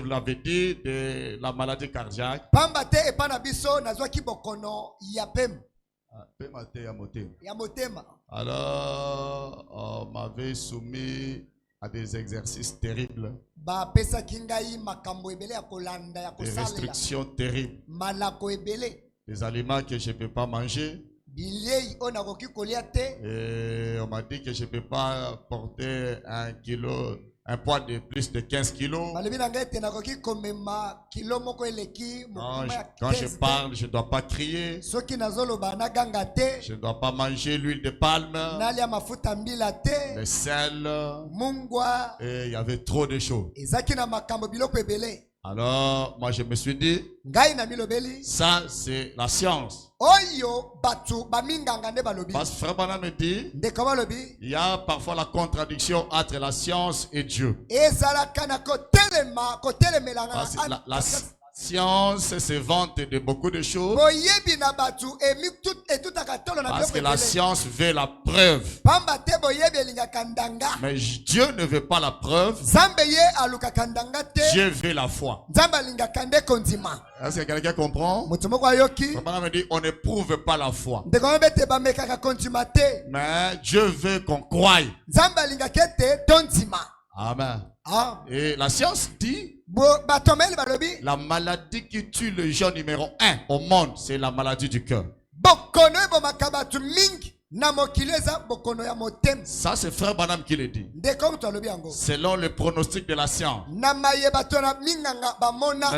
l'avais dit, de la maladie cardiaque. Alors, on m'avait soumis à des exercices terribles, des restrictions terribles, des aliments que je ne peux pas manger. Et on m'a dit que je ne peux pas porter un poids de plus de 15 kilos. Quand je parle, je ne dois pas crier. Je ne dois pas manger l'huile de palme, le sel. Et il y avait trop de choses. Alors, moi je me suis dit, ça c'est la science. Parce que Frère Branham me dit, il y a parfois la contradiction entre la science et Dieu. Parce que la science se vante de beaucoup de choses. Parce que la science veut la preuve. Mais Dieu ne veut pas la preuve. Dieu veut la foi. Est-ce que quelqu'un comprend? Papa me dit, on ne prouve pas la foi. Mais Dieu veut qu'on croie. Amen. Et la science dit, la maladie qui tue le genre numéro 1 au monde, c'est la maladie du cœur. Ça, c'est Frère Branham qui le dit. Selon le pronostic de la science. Mais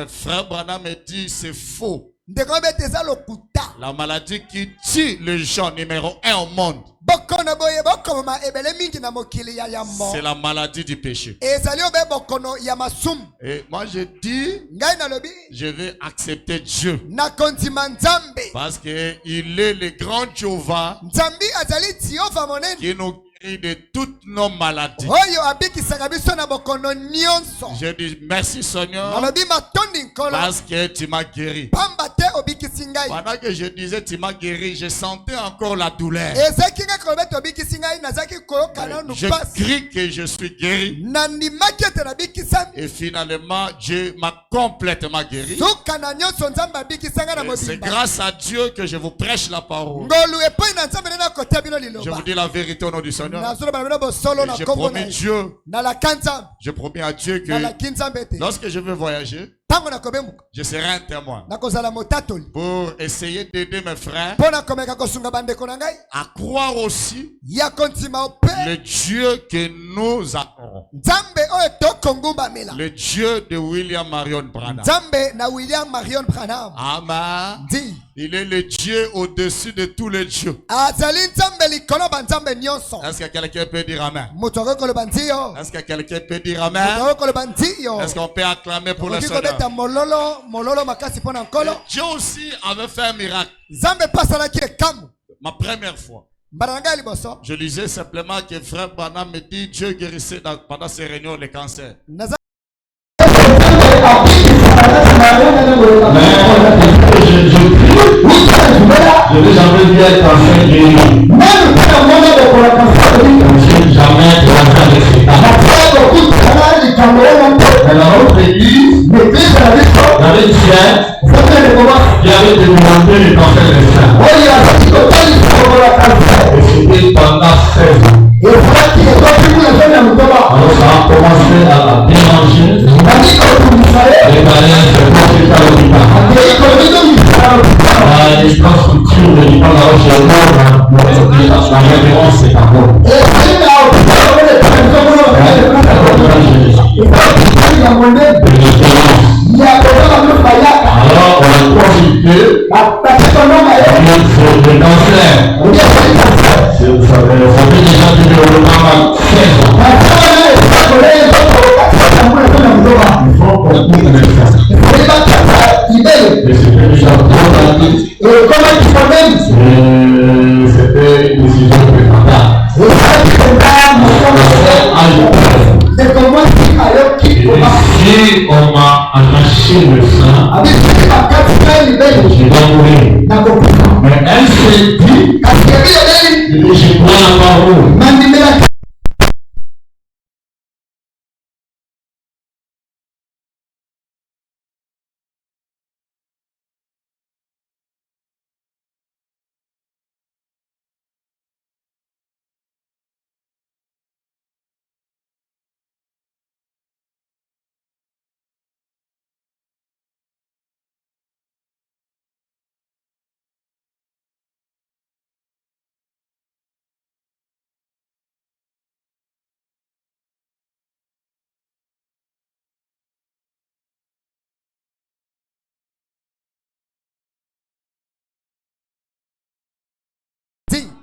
Frère Branham me dit, c'est faux. La maladie qui tue le genre numéro 1 au monde, c'est la maladie du péché. Et moi je dis, je vais accepter Dieu. Parce qu'il est le grand Jéhovah qui nous guérit de toutes nos maladies. Je dis merci Seigneur parce que tu m'as guéri. Pendant que je disais tu m'as guéri, je sentais encore la douleur. Je crie que je suis guéri. Et finalement, Dieu m'a complètement guéri. C'est grâce à Dieu que je vous prêche la parole. Je vous dis la vérité au nom du Seigneur. J'ai promis Dieu. Je promets à Dieu que lorsque je veux voyager, je serai un témoin pour essayer d'aider mes frères à croire aussi le Dieu que nous adorons. Le Dieu de William Marion Branham. Amen. Il est le Dieu au-dessus de tous les dieux. Est-ce que quelqu'un peut dire Amen? Est-ce que quelqu'un peut dire Amen? Est-ce qu'on peut acclamer pour le Seigneur? Dieu aussi avait fait un miracle. Ma première fois. Je lisais simplement que Frère Branham me dit Dieu guérissait pendant ces réunions le cancer. Je n'ai jamais vu être cancer guéri. Je n'ai jamais été cancer de Satan. Dans notre église, il y avait une chienne qui avait demandé le cancer de sein. Et c'était pendant 16 ans. Alors ça a commencé à bien manger. Les Maliens se portaient à l'hôpital. L'infrastructure de l'hôpital là où j'ai la référence c'est à bon. Alors on a consulté le cancer. Vous savez, ça fait déjà du développement à 16 ans. Il faut qu'on puisse le faire. Et c'était déjà trop rapide. C'était une décision préparée. Si on m'a arraché le sein, je dois mourir. Mais elle s'est dit, je prends la parole.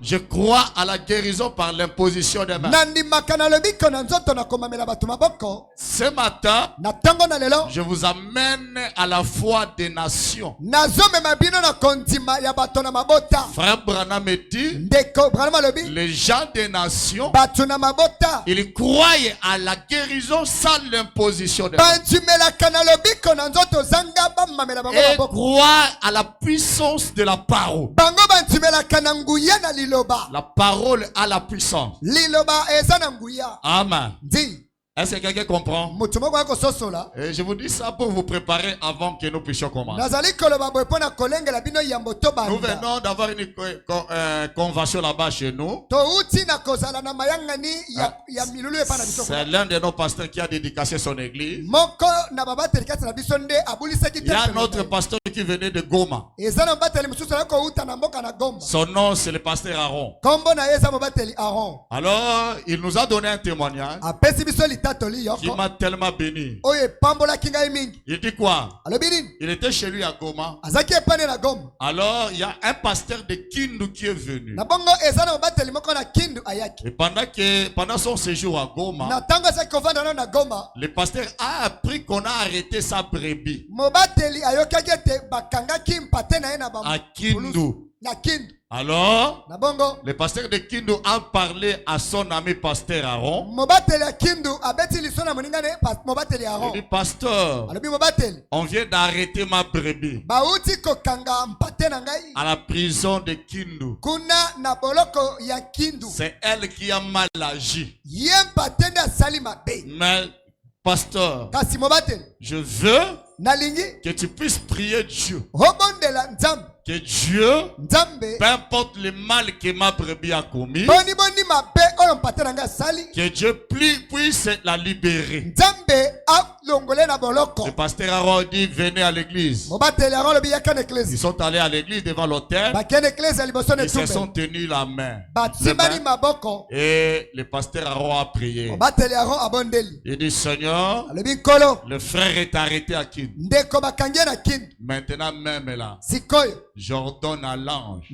Je crois à la guérison par l'imposition des mains. Ce matin, je vous amène à la foi des nations. Frère Branham me dit, les gens des nations, ils croient à la guérison sans l'imposition des mains. Et croient à la puissance de la parole. La parole a la puissance. Amen. Est-ce que quelqu'un comprend? Et je vous dis ça pour vous préparer avant que nous puissions commencer. Nous venons d'avoir une convention là-bas chez nous. C'est l'un de nos pasteurs qui a dédicacé son église. Il y a un autre pasteur qui venait de Goma. Son nom c'est le pasteur Aaron. Alors il nous a donné un témoignage qui m'a tellement béni. Il dit quoi? Il était chez lui à Goma. Alors il y a un pasteur de Kindu qui est venu. Et pendant son séjour à Goma, le pasteur a appris qu'on a arrêté sa brebis à Kindu. Alors, le pasteur de Kindu a parlé à son ami pasteur Aaron. Il dit, pasteur, on vient d'arrêter ma brebis à la prison de Kindu. C'est elle qui a mal agi. Mais, pasteur, je veux que tu puisses prier Dieu. Que Dieu, peu importe le mal que ma brebis a commis, que Dieu puisse la libérer. Le pasteur Aaron dit, venez à l'église. Ils sont allés à l'église devant l'autel. Ils se sont tenus la main. Et le pasteur Aaron a prié. Il dit, Seigneur, le frère est arrêté à Kindu. Maintenant même là, j'ordonne à l'ange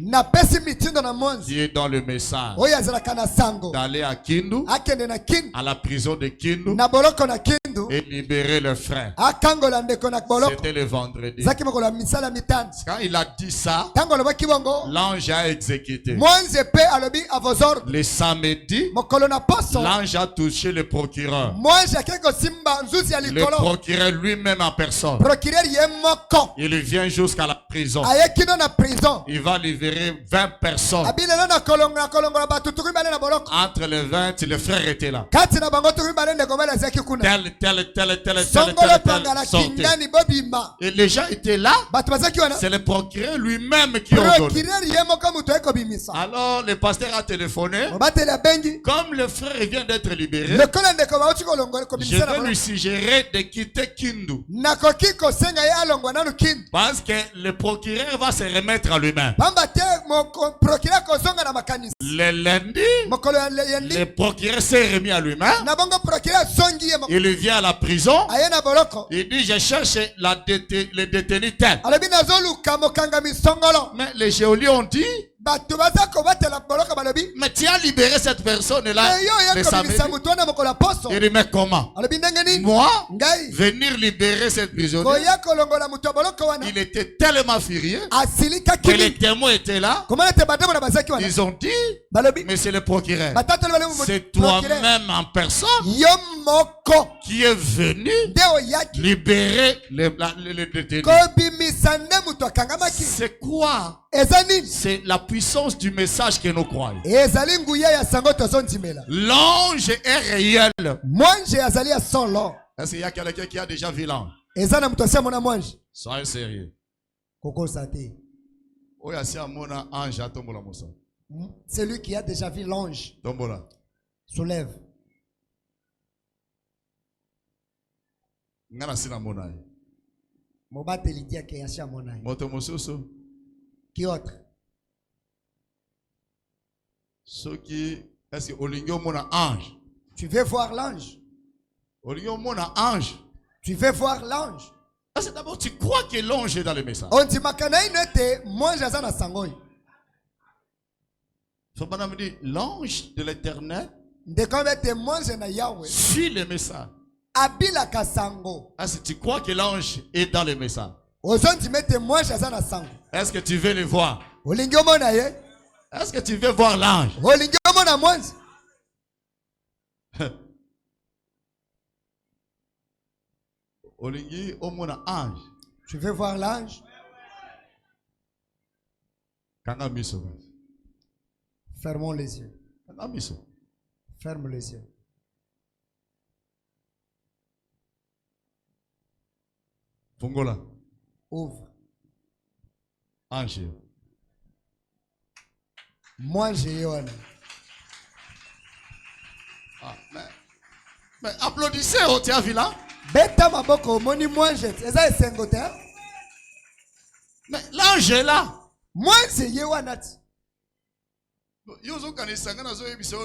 qui est dans le message d'aller à Kindu, à la prison de Kindu, et libérer le frère. C'était le vendredi. Quand il a dit ça, l'ange a exécuté. Le samedi, l'ange a touché le procureur. Le procureur lui-même en personne. Il vient jusqu'à la prison. Il va libérer 20 personnes. Entre les 20, le frère était là. Tel sortait. Et les gens étaient là. C'est le procureur lui-même qui ordonne. Alors le pasteur a téléphoné. Comme le frère vient d'être libéré, je vais lui suggérer de quitter Kindu. Parce que le procureur va se remettre à lui-même. Le lundi, le procureur s'est remis à lui-même. Il vient à la prison. Il dit, je cherche les détenus tels. Mais les geôliers ont dit, mais tu as libéré cette personne-là le samedi. Il dit, mais comment? Moi, venir libérer cette prisonnière. Il était tellement furieux que les témoins étaient là. Ils ont dit, mais c'est le procureur. C'est toi-même en personne qui est venu libérer les détenus. C'est quoi? C'est la puissance du message que nous croyons. L'ange est réel. Est-ce qu'il y a quelqu'un qui a déjà vu l'ange? Soyez sérieux. Celui qui a déjà vu l'ange soulève. Qui autre? Est-ce que ange? Tu veux voir l'ange? Tu veux voir l'ange? Parce que d'abord tu crois que l'ange est dans le message. l'ange de l'Éternel suit les messages. Est-ce que tu crois que l'ange est dans les messages? Est-ce que tu veux le voir? Est-ce que tu veux voir l'ange? Tu veux voir l'ange? Fermons les yeux. Ferme les yeux. Fungola. Ouvre. Ange. Moi j'ai Yohana. Mais applaudissez au théâtre là. Beta maboko moni moi j'ai. Eza esengote. Mais l'ange est là. Moi c'est Yohana. Yozo kanisa ngana zo yebiso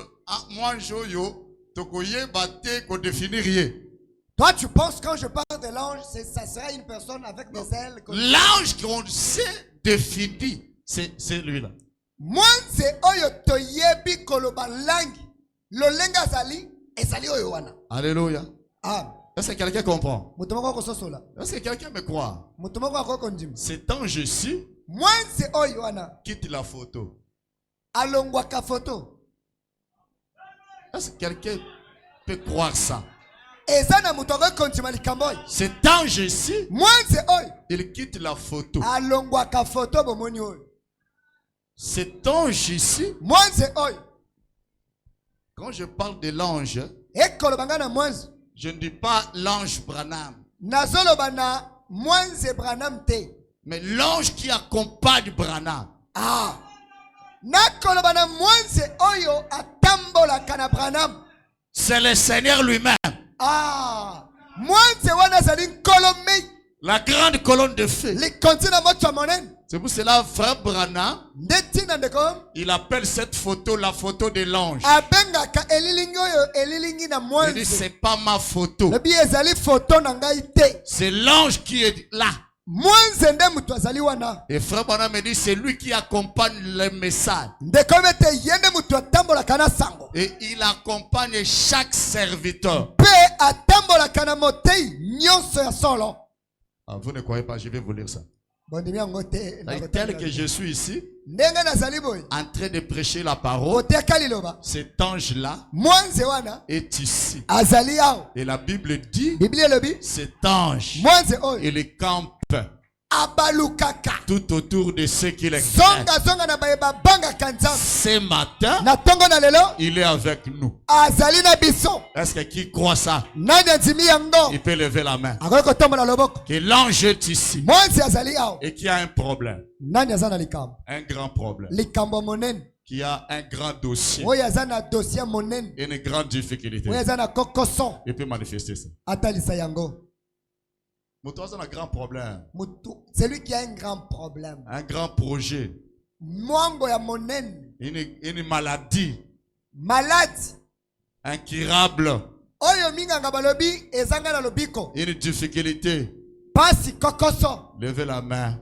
moi joyo tokoye bate ko définir rien. Toi tu penses quand je parle de l'ange, ça sera une personne avec des ailes. L'ange qu'on sait définir, c'est lui là. Moi c'est oyo toyebi koloba langi. Lo lenga zali ezali oyo wana. Alléluia. Ah. Est-ce que quelqu'un comprend? Est-ce que quelqu'un me croit? Cet ange-ci quitte la photo. Alongwaka photo. Est-ce que quelqu'un peut croire ça? Cet ange-ci, il quitte la photo. Alongwaka photo bomoni oyo. Cet ange-ci, quand je parle de l'ange, je ne dis pas l'ange Branham. Mais l'ange qui accompagne Branham. Ah. C'est le Seigneur lui-même. Ah. La grande colonne de feu. C'est pour cela, frère Branham, il appelle cette photo la photo de l'ange. Il dit, c'est pas ma photo. C'est l'ange qui est là. Et frère Branham me dit, c'est lui qui accompagne le message. Et il accompagne chaque serviteur. Ah, vous ne croyez pas, je vais vous lire ça. Tel que je suis ici, en train de prêcher la parole, cet ange-là est ici. Et la Bible dit, cet ange, il campe tout autour de ceux qui l'expriment. Ce matin, il est avec nous. Est-ce que qui croit ça? Il peut lever la main. Que l'ange est ici et qu'il y a un problème. Un grand problème. Qui a un grand dossier. Et une grande difficulté. Il peut manifester ça. C'est un grand problème. C'est lui qui a un grand problème. Un grand projet. Une maladie. Malade. Incurable. Une difficulté. Levez la main.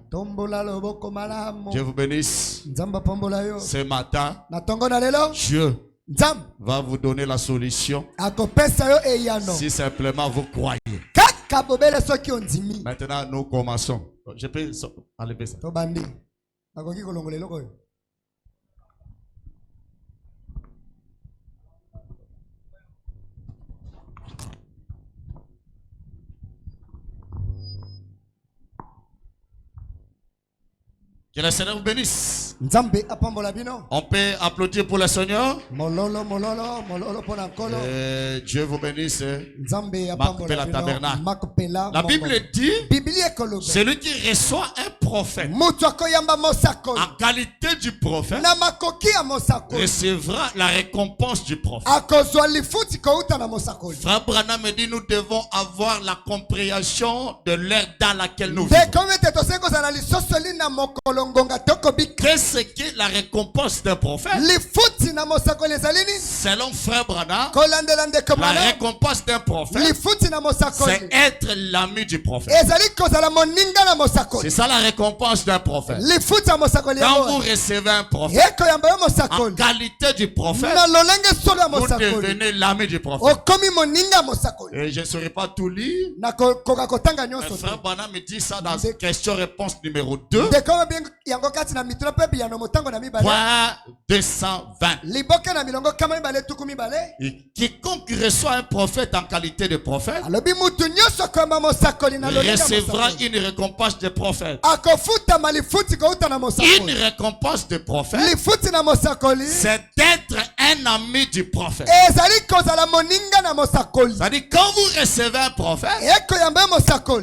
Dieu vous bénisse. Ce matin, Dieu va vous donner la solution. Si simplement vous croyez. Maintenant, nous commençons. Je peux enlever ça. Que le Seigneur vous bénisse. On peut applaudir pour le Seigneur. Dieu vous bénisse. La Bible dit, celui qui reçoit un prophète en qualité du prophète recevra la récompense du prophète. Frère Branham me dit, nous devons avoir la compréhension de l'ère dans laquelle nous vivons. Qu'est-ce que la récompense d'un prophète? Selon Frère Branham, la récompense d'un prophète, c'est être l'ami du prophète. C'est ça la récompense d'un prophète. Quand vous recevez un prophète, en qualité du prophète, vous devenez l'ami du prophète. Et je ne saurais pas tout lire. Frère Branham me dit ça dans question-réponse numéro 2. Point 220. Et quiconque reçoit un prophète en qualité de prophète recevra une récompense de prophète. Une récompense de prophète, c'est d'être un ami du prophète. C'est-à-dire quand vous recevez un prophète,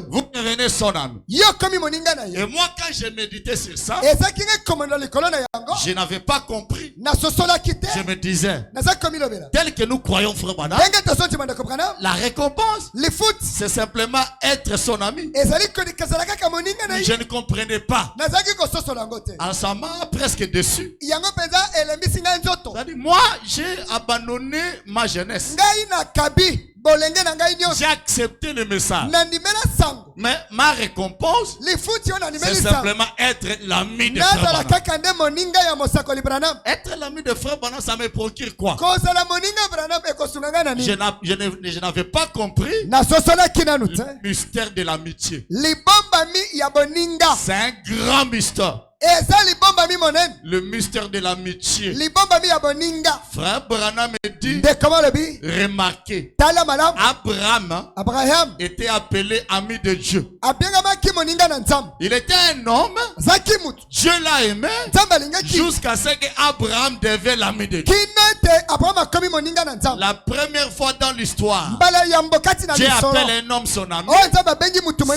vous devenez son ami. Et moi, quand j'ai médité sur ça, je n'avais pas compris. Je me disais, tel que nous croyons Frère Branham, la récompense, c'est simplement être son ami. Je ne comprenais pas. Alors ça m'a presque déçu. Moi, j'ai abandonné ma jeunesse. J'ai accepté le message. Mais ma récompense, c'est simplement être l'ami de Frère Branham. Être l'ami de Frère Branham, ça me procure quoi? Je n'avais pas compris le mystère de l'amitié. C'est un grand mystère. Le mystère de l'amitié. Frère Branham me dit, remarquez, Abraham était appelé ami de Dieu. Il était un homme, Dieu l'a aimé jusqu'à ce qu'Abraham devienne l'ami de Dieu. La première fois dans l'histoire, Dieu appelle un homme son ami,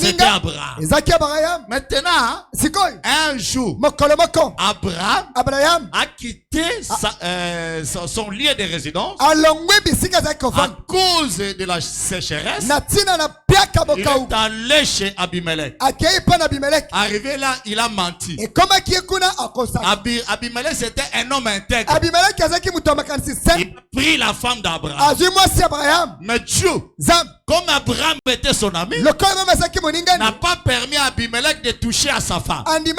c'était Abraham. Maintenant, un jour, Abraham a quitté son lieu de résidence à cause de la sécheresse. Il est allé chez Abimelech. Arrivé là, il a menti. Abimelech, c'était un homme intègre. Il a pris la femme d'Abraham. Mais Dieu, comme Abraham était son ami, n'a pas permis à Abimelech de toucher à sa femme. Il dit,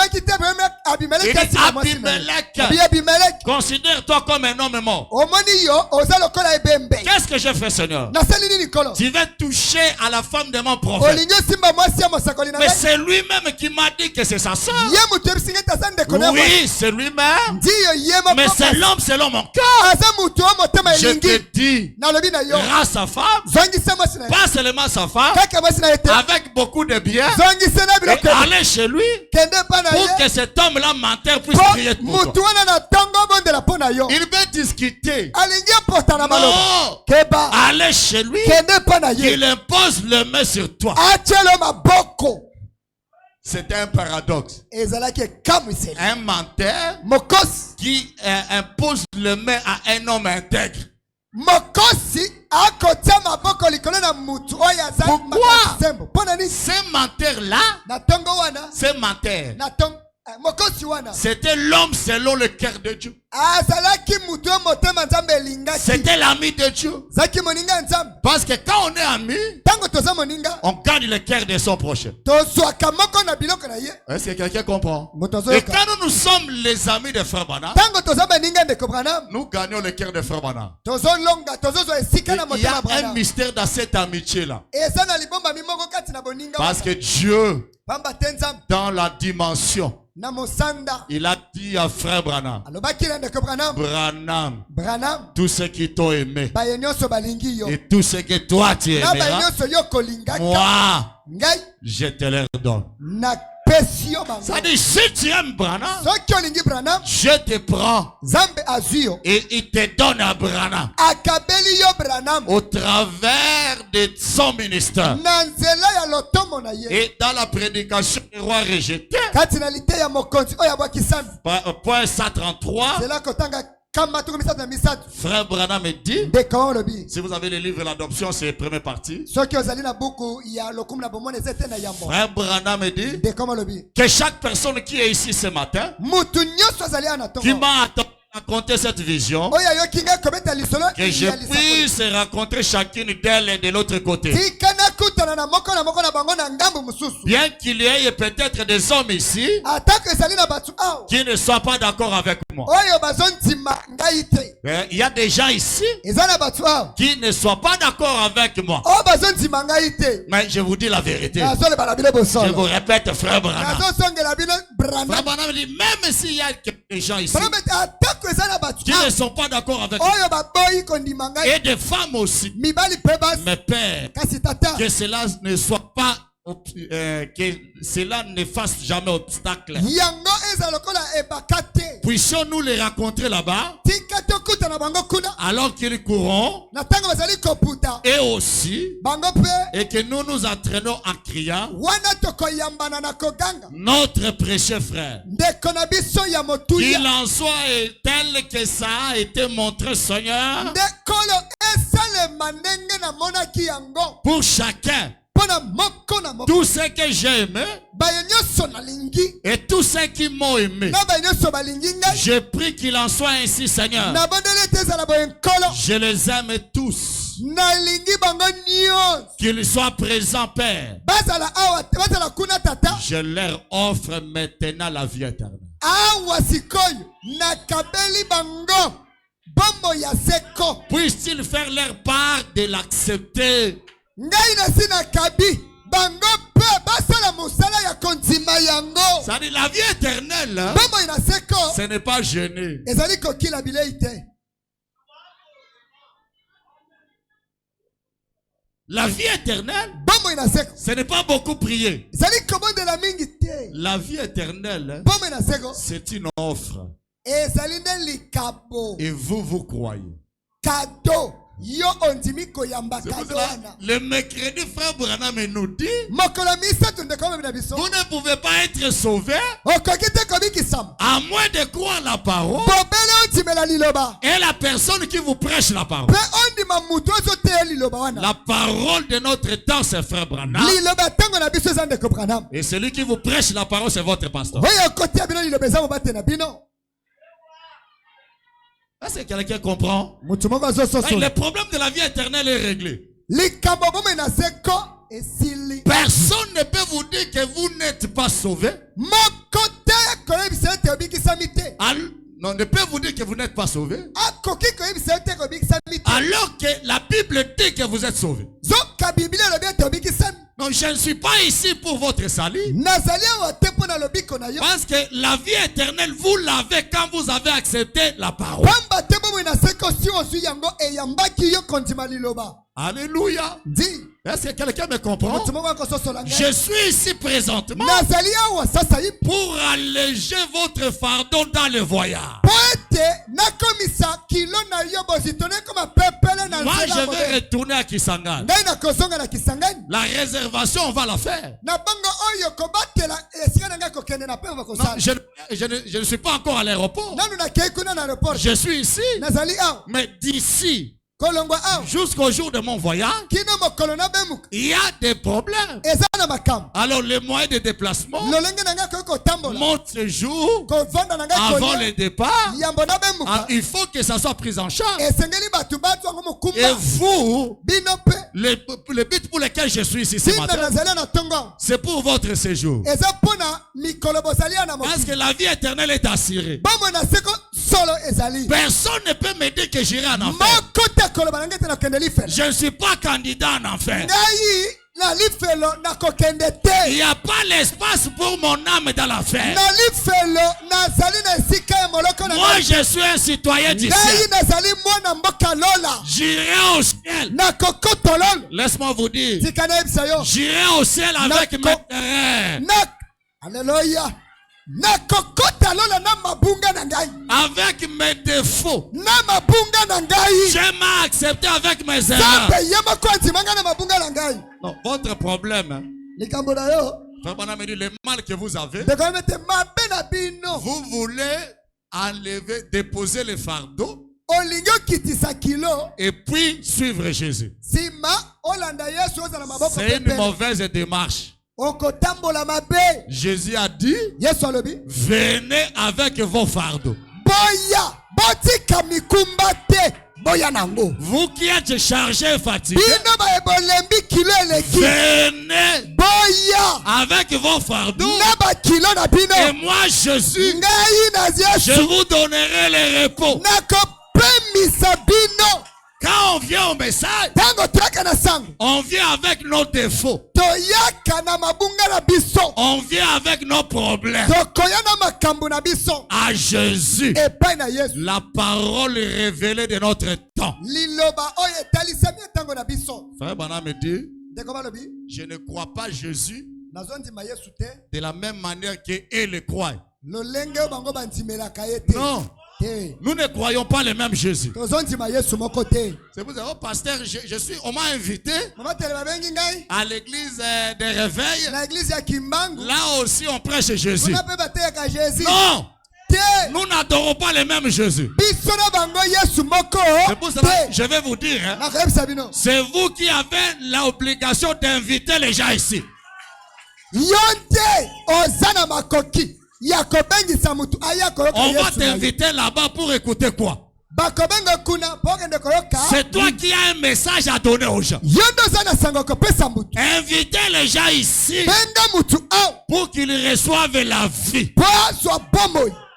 Abimelech, considère-toi comme un homme mort. Qu'est-ce que je fais, Seigneur? Tu vas toucher à la femme de mon prophète. Mais c'est lui-même qui m'a dit que c'est sa soeur. Oui, c'est lui-même. Mais c'est l'homme selon mon cœur. Je te dis, rends sa femme, pas seulement sa femme, avec beaucoup de biens, et aller chez lui pour que cet homme-là menteur puisse prier pour toi. Il veut discuter. Non, aller chez lui, il impose le main sur toi. C'est un paradoxe. Un menteur qui impose le main à un homme intègre. Pourquoi ces menteurs-là, ces menteurs, c'était l'homme selon le cœur de Dieu. C'était l'ami de Dieu. Parce que quand on est ami, on garde le cœur de son prochain. Est-ce que quelqu'un comprend? Et quand nous sommes les amis de Frère Branham, nous gagnons le cœur de Frère Branham. Il y a un mystère dans cette amitié-là. Parce que Dieu, dans la dimension, il a dit à Frère Branham, Branham, tous ceux qui t'ont aimé et tous ceux que toi tu aimeras, moi, je te les donne. Ça dit, si tu aimes Branham, je te prends et il te donne à Branham au travers de son ministère. Et dans la prédication du roi rejeté, point 133, Frère Branham me dit, si vous avez le livre L'Adoption, c'est la première partie. Frère Branham me dit que chaque personne qui est ici ce matin, qui m'a raconté cette vision, que je puisse rencontrer chacune d'elles de l'autre côté. Bien qu'il y ait peut-être des hommes ici qui ne soient pas d'accord avec moi. Il y a des gens ici qui ne soient pas d'accord avec moi. Mais je vous dis la vérité. Je vous répète, frère Branham. Frère Branham dit, même s'il y a des gens ici qui ne sont pas d'accord avec moi, et des femmes aussi, mes pères, que cela ne soit pas, que cela ne fasse jamais obstacle. Puissions-nous les rencontrer là-bas, alors qu'ils courront, et aussi, et que nous nous entraînons en criant, notre précieux frère, qu'il en soit tel que ça a été montré, Seigneur, pour chacun. Tout ce que j'ai aimé et tous ceux qui m'ont aimé, je prie qu'il en soit ainsi, Seigneur. Je les aime tous. Qu'ils soient présents, Père. Je leur offre maintenant la vie éternelle. Puissent-ils faire leur part de l'accepter? Ça dit la vie éternelle, hein? Ce n'est pas gêné. La vie éternelle, ce n'est pas beaucoup prier. La vie éternelle, c'est une offre. Et vous croyez. Cadeau. Le mercredi, frère Branham nous dit, vous ne pouvez pas être sauvé à moins de croire la parole et la personne qui vous prêche la parole. La parole de notre temps, c'est frère Branham, et celui qui vous prêche la parole, c'est votre pasteur. Est-ce que quelqu'un comprend? Le problème de la vie éternelle est réglé. Personne ne peut vous dire que vous n'êtes pas sauvé. Non, ne peut vous dire que vous n'êtes pas sauvé. Alors que la Bible dit que vous êtes sauvé. Non, je ne suis pas ici pour votre salut. Parce que la vie éternelle, vous l'avez quand vous avez accepté la parole. Alléluia. Est-ce que quelqu'un me comprend? Je suis ici présentement pour alléger votre fardeau dans le voyage. Moi, je vais retourner à Kisangani. La réservation, on va la faire. Non, je ne suis pas encore à l'aéroport. Je suis ici. Mais d'ici jusqu'au jour de mon voyage, il y a des problèmes. Alors les moyens de déplacement, mon séjour avant le départ, il faut que ça soit pris en charge. Et vous, le but pour lequel je suis ici ce matin, c'est pour votre séjour. Parce que la vie éternelle est assurée. Personne ne peut me dire que j'irai en enfer. Je ne suis pas candidat en enfer. Il n'y a pas l'espace pour mon âme dans l'enfer. Moi, je suis un citoyen du ciel. J'irai au ciel. Laisse-moi vous dire. J'irai au ciel avec mes terrains. Alléluia. Avec mes défauts, je m'ai accepté avec mes erreurs. Non, votre problème, Frère Branham me dit, le mal que vous avez, vous voulez enlever, déposer les fardeaux. Olingo kitisa kilo. Et puis suivre Jésus. Sima olanda Yesu ozala maboko. C'est une mauvaise démarche. Okotambola mabe. Jésus a dit, Yesu alobi, venez avec vos fardeaux. Boya, botika mikumba te. Boya nango. Vous qui êtes chargés et fatigués, bino ba ebolembi kilo eleki. venez boya avec vos fardeaux. Naba kilo na bino. Et moi Jésus, ngai na Yesu, je vous donnerai le repos. Nakopemisa bino. Quand on vient au message, on vient avec nos défauts. On vient avec nos problèmes. À Jésus, la parole révélée de notre temps. Frère Branham me dit, je ne crois pas Jésus de la même manière qu'eux le croient. Non. Nous ne croyons pas le même Jésus. C'est pour ça, oh pasteur, on m'a invité à l'église de réveil. Là aussi, on prêche Jésus. Non! Nous n'adorons pas le même Jésus. C'est pour ça que je vais vous dire, hein, c'est vous qui avez l'obligation d'inviter les gens ici. On va t'inviter là-bas pour écouter quoi? C'est toi qui as un message à donner aux gens. Invitez les gens ici pour qu'ils reçoivent la vie.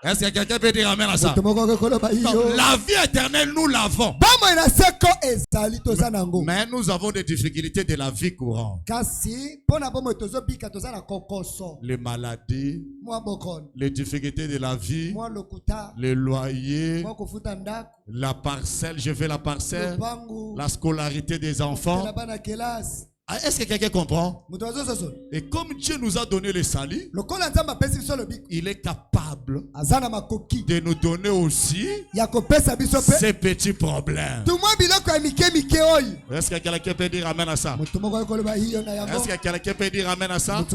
Est-ce que quelqu'un peut dire amen à ça? Non, la vie éternelle, nous l'avons. Mais nous avons des difficultés de la vie courante. Les maladies, les difficultés de la vie, les loyers, la parcelle, je fais la parcelle, la scolarité des enfants. Est-ce que quelqu'un comprend? Et comme Dieu nous a donné le salut, il est capable de nous donner aussi ces petits problèmes. Est-ce que quelqu'un peut dire amen à ça? Est-ce que quelqu'un peut dire amen à ça?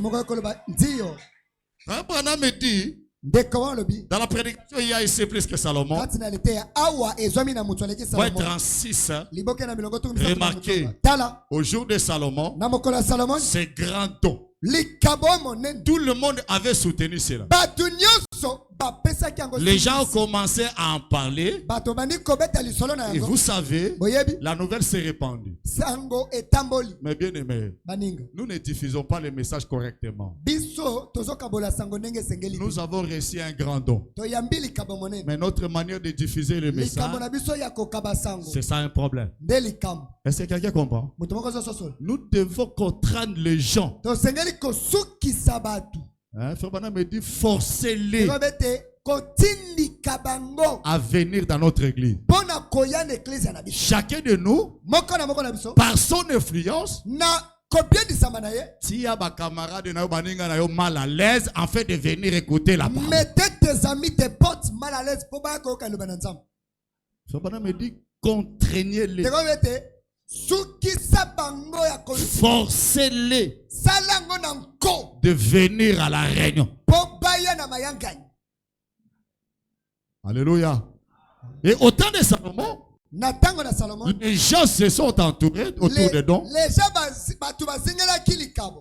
Abraham me dit, dans la prédication, il y a ici plus que Salomon. Ouais, 36. Remarquez, au jour de Salomon, c'est grand don. Tout le monde avait soutenu cela. Les gens ont commencé à en parler. Et vous savez, la nouvelle s'est répandue. Mais bien aimé, nous ne diffusons pas le message correctement. Nous avons reçu un grand don. Mais notre manière de diffuser le message, c'est ça un problème. Est-ce que quelqu'un comprend? Nous devons contraindre les gens. Frère Branham me dit, forcez-les à venir dans notre église. Chacun de nous, par son influence, s'il y a des camarades mal à l'aise, en fait de venir écouter la parole. Mettez tes amis, tes potes mal à l'aise pour pas Frère Branham me dit, contraignez-les. Forcez-les de venir à la réunion. Alléluia. Et au temps de Salomon, les gens se sont entourés autour de dons.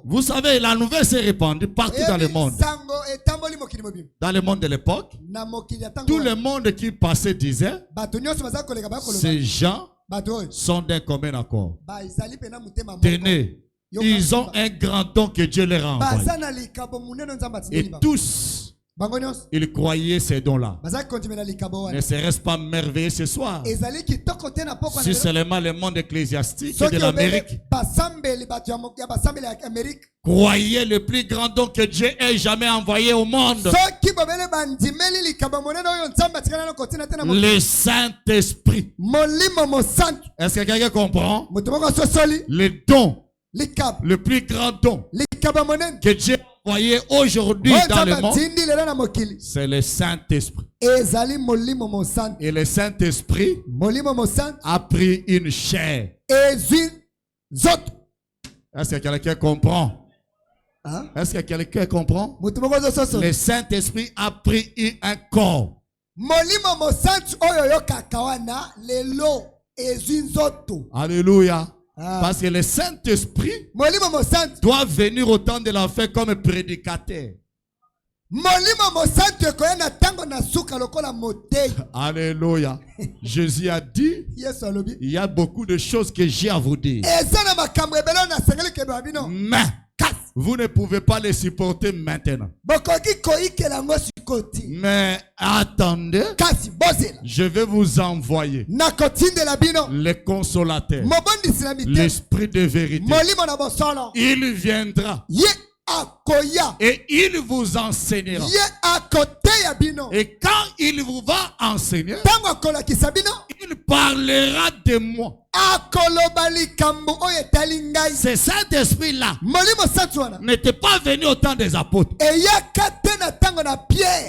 Vous savez, la nouvelle s'est répandue partout dans le monde. Dans le monde de l'époque, tout le monde qui passait disait, ces gens sont d'un commun accord. Tenez, ils ont un grand don que Dieu leur a envoyé. Et tous, ils croyaient ces dons-là. Ne serait-ce pas merveilleux ce soir? Si seulement le monde ecclésiastique de l'Amérique croyait le plus grand don que Dieu ait jamais envoyé au monde. Le Saint-Esprit. Est-ce que quelqu'un comprend? Le don, le plus grand don que Dieu a envoyé aujourd'hui dans le monde, c'est le Saint-Esprit. Et le Saint-Esprit a pris une chair. Est-ce que quelqu'un comprend? Est-ce que quelqu'un comprend? Le Saint-Esprit a pris un corps. Alléluia. Parce que le Saint-Esprit doit venir au temps de la fin comme prédicateur. Alléluia. Jésus a dit, il y a beaucoup de choses que j'ai à vous dire. Mais vous ne pouvez pas les supporter maintenant. Mais attendez, je vais vous envoyer le consolateur, l'esprit de vérité. Il viendra et il vous enseignera. Et quand il vous va enseigner, il parlera de moi. C'est cet esprit-là n'était pas venu au temps des apôtres.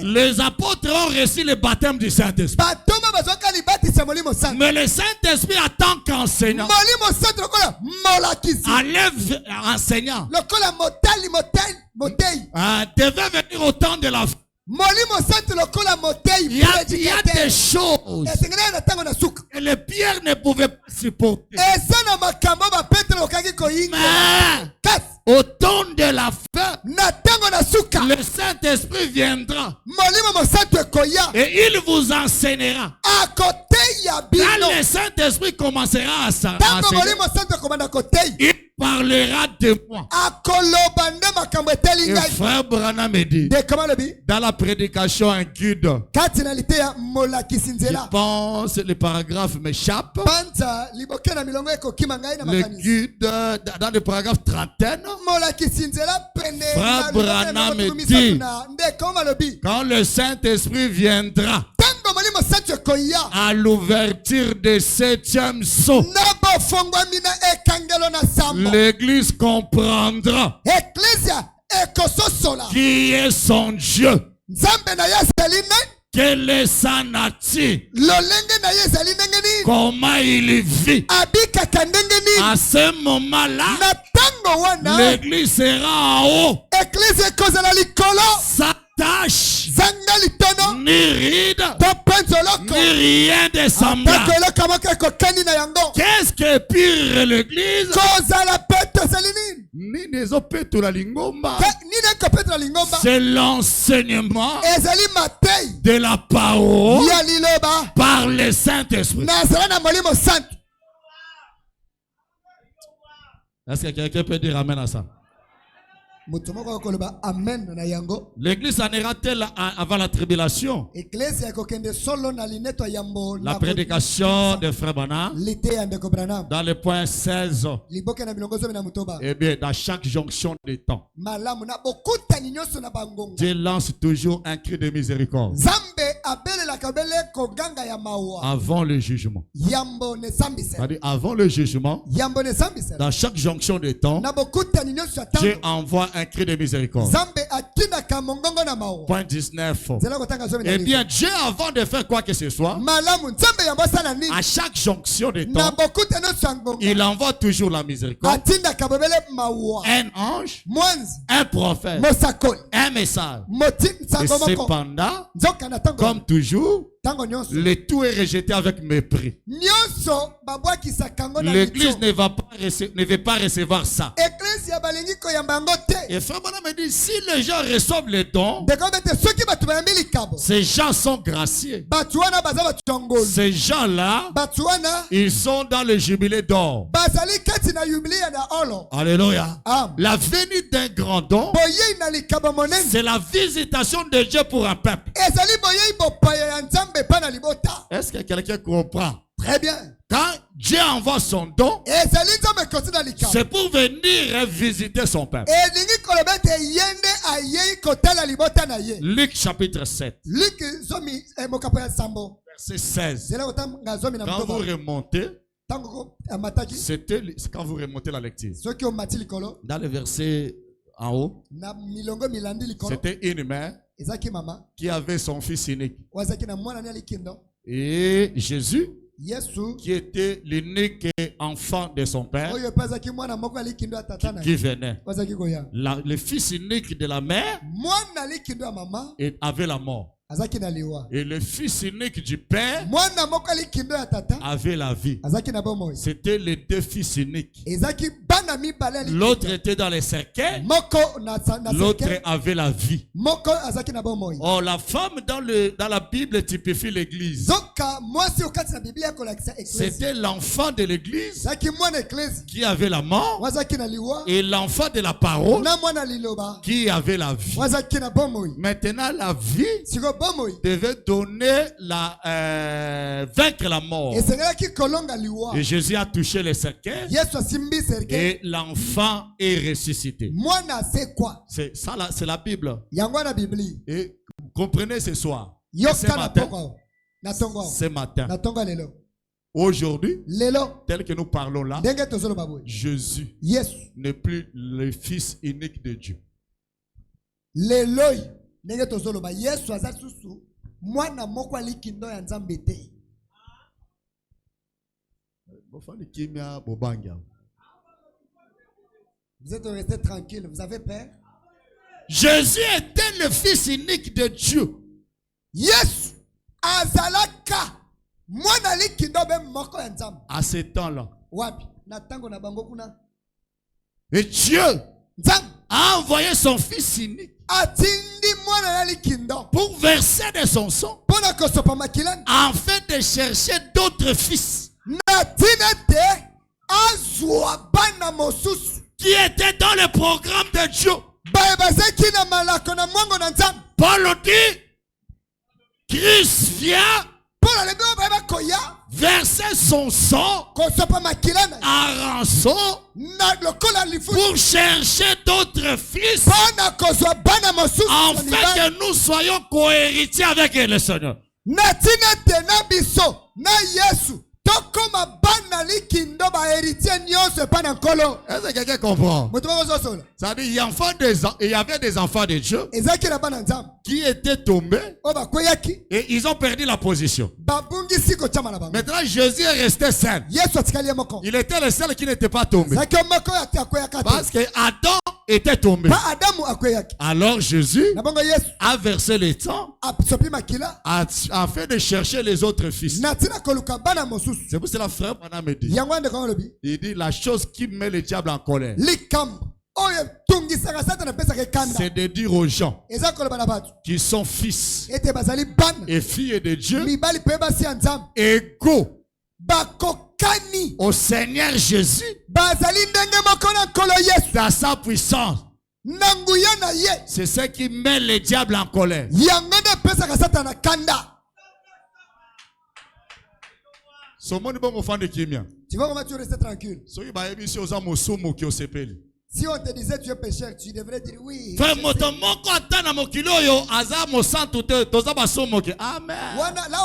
Les apôtres ont reçu le baptême du Saint-Esprit. Mais le Saint-Esprit, en tant qu'enseignant, enlève enseignant, devait venir au temps de la fin. Il y a des choses que les pierres ne pouvaient pas supporter. Mais au temps de la fin, le Saint-Esprit viendra et il vous enseignera. Quand le Saint-Esprit commencera à s'enseigner, il parlera de moi. Et frère Branham me dit, dans la prédication un guide, je pense le paragraphe m'échappe. Le guide, dans le paragraphe 30, frère Branham me dit, quand le Saint-Esprit viendra à l'ouverture du 7e sceau, l'Église comprendra qui est son Dieu, quelle est sa nature, comment il vit. À ce moment-là, l'Église sera en haut. Sa tâche, ni ride, ni rien de semblable. Qu'est-ce que pire l'Église? C'est l'enseignement de la parole par le Saint-Esprit. Est-ce que quelqu'un peut dire amen à ça? L'église en ira-t-elle avant la tribulation? La prédication de Frère Branham dans le point 16. Eh bien, dans chaque jonction des temps, Dieu lance toujours un cri de miséricorde avant le jugement. C'est-à-dire, avant le jugement, dans chaque jonction des temps, Dieu envoie un cri de miséricorde. Point 19. Eh bien, Dieu, avant de faire quoi que ce soit, à chaque jonction de temps, il envoie toujours la miséricorde, un ange, un prophète, un message. Et cependant, comme toujours, le tout est rejeté avec mépris. L'Église ne veut pas recevoir ça. Et Frère Branham me dit, si les gens reçoivent les dons, ces gens sont graciés. Ces gens-là, ils sont dans le jubilé d'or. Alléluia. La venue d'un grand don, c'est la visitation de Dieu pour un peuple. Est-ce que quelqu'un comprend? Très bien. Quand Dieu envoie son don, c'est pour venir visiter son peuple. Luc chapitre 7. Verset 16. Quand vous remontez, c'était quand vous remontez la lecture. Dans le verset en haut, c'était une mère qui avait son fils unique. Et Jésus, qui était l'unique enfant de son père, qui venait. Le fils unique de la mère avait la mort. Et le fils unique du père avait la vie. C'était les deux fils uniques. L'autre était dans les cercueils. L'autre avait la vie. Oh, la femme dans la Bible typifie l'église. C'était l'enfant de l'église qui avait la mort et l'enfant de la parole qui avait la vie. Maintenant, la vie devait donner vaincre la mort. Et Jésus a touché les cercueils et l'enfant est ressuscité. C'est ça, c'est la Bible. Et comprenez ce soir. Ce matin. Aujourd'hui, tel que nous parlons là, Jésus n'est plus le fils unique de Dieu. Vous êtes resté tranquille, vous avez peur? Jésus était le fils unique de Dieu. Yes, azalaka. À ce temps-là. Et Dieu a envoyé son fils unique pour verser de son sang afin de chercher d'autres fils qui étaient dans le programme de Dieu. Paul dit, Christ vient verser son sang à rançon pour chercher d'autres fils afin que nous soyons cohéritiers avec le Seigneur. Est-ce que quelqu'un comprend? Ça veut dire il y avait des enfants de Dieu qui étaient tombés et ils ont perdu la position. Maintenant Jésus est resté seul. Il était le seul qui n'était pas tombé. Parce que Adam était tombé. Alors Jésus a versé le temps afin de chercher les autres fils. C'est pour cela frère Branham me dit. Il dit la chose qui met le diable en colère, c'est de dire aux gens qui sont fils et filles de Dieu égaux au Seigneur Jésus dans sa puissance. C'est ce qui met le diable en colère. Tu vois comment tu restes tranquille. Si on te disait tu es pécheur, tu devrais dire oui. Là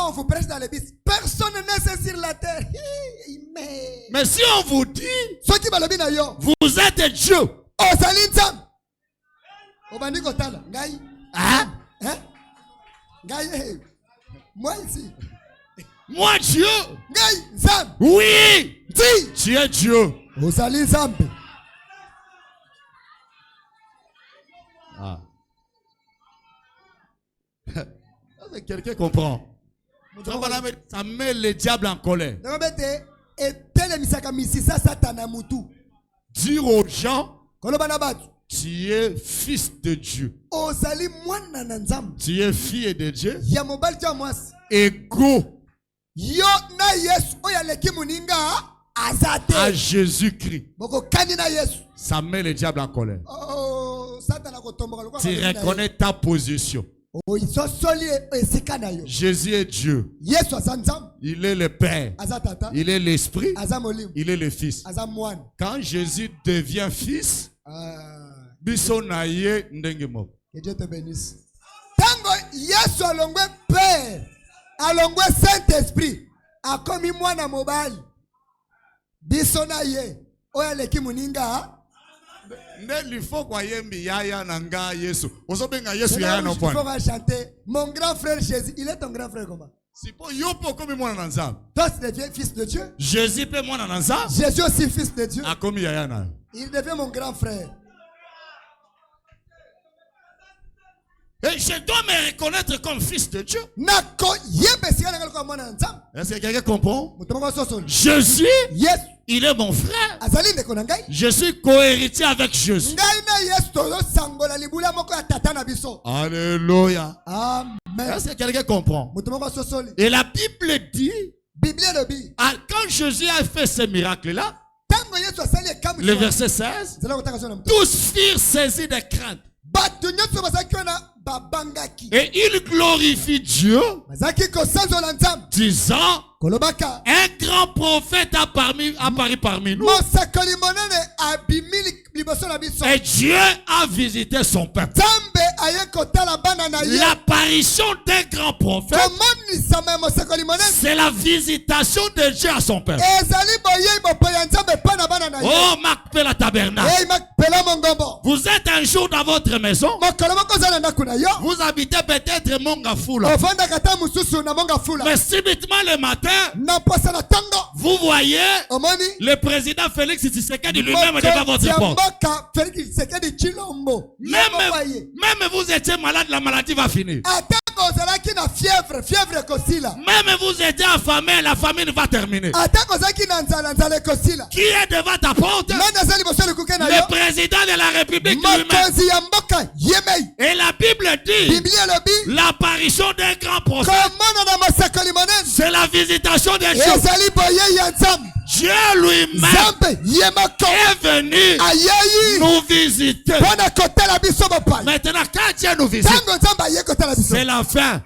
on vous prêche dans l'église. Personne n'est sur la terre. Mais si on vous dit, vous êtes Dieu. Moi ici. Moi Dieu. Oui. Tu es Dieu. Ah. Quelqu'un comprend. Ça met le diable en colère. Dire aux gens, tu es fils de Dieu. Tu es fille de Dieu. Égaux à Jésus-Christ. Ça met le diable en colère. Tu reconnais ta position. Jésus est Dieu. Il est le Père. Il est l'Esprit. Il est le Fils. Quand Jésus devient Fils, que Dieu te bénisse. Tango Yesu alongwe Père, alongwe Saint-Esprit, akomi mwana mobali. Biso na ye, oya leki muninga. Il faut chanter. Mon grand frère Jésus, il est ton grand frère comment? Toi tu deviens fils de Dieu. Jésus peut moi dans ça. Jésus aussi fils de Dieu. Il devient mon grand frère. Et Et je dois me reconnaître comme fils de Dieu. Est-ce que quelqu'un comprend? Jésus, il est mon frère. Je suis cohéritier avec Jésus. Alléluia. Est-ce que quelqu'un comprend? Et la Bible dit, quand Jésus a fait ce miracle-là, le verset 16, tous furent saisis de crainte. Et il glorifie Dieu, disant, un grand prophète a paru parmi nous. Et Dieu a visité son peuple. L'apparition d'un grand prophète, c'est la visitation de Dieu à son peuple. Oh, Macpela Tabernacle. Vous êtes un jour dans votre maison. Vous habitez peut-être Mongafula. Mais subitement le matin, vous voyez le président Félix Tshisekedi lui-même devant votre porte. Même vous étiez malade, la maladie va finir. Même vous étiez affamé, la famine va terminer. Qui est devant ta porte? Le président de la République lui-même. Et la Bible dit, l'apparition d'un grand prophète, c'est la visitation des choses. Dieu lui-même est venu nous visiter. Maintenant, quand Dieu nous visite, c'est la fin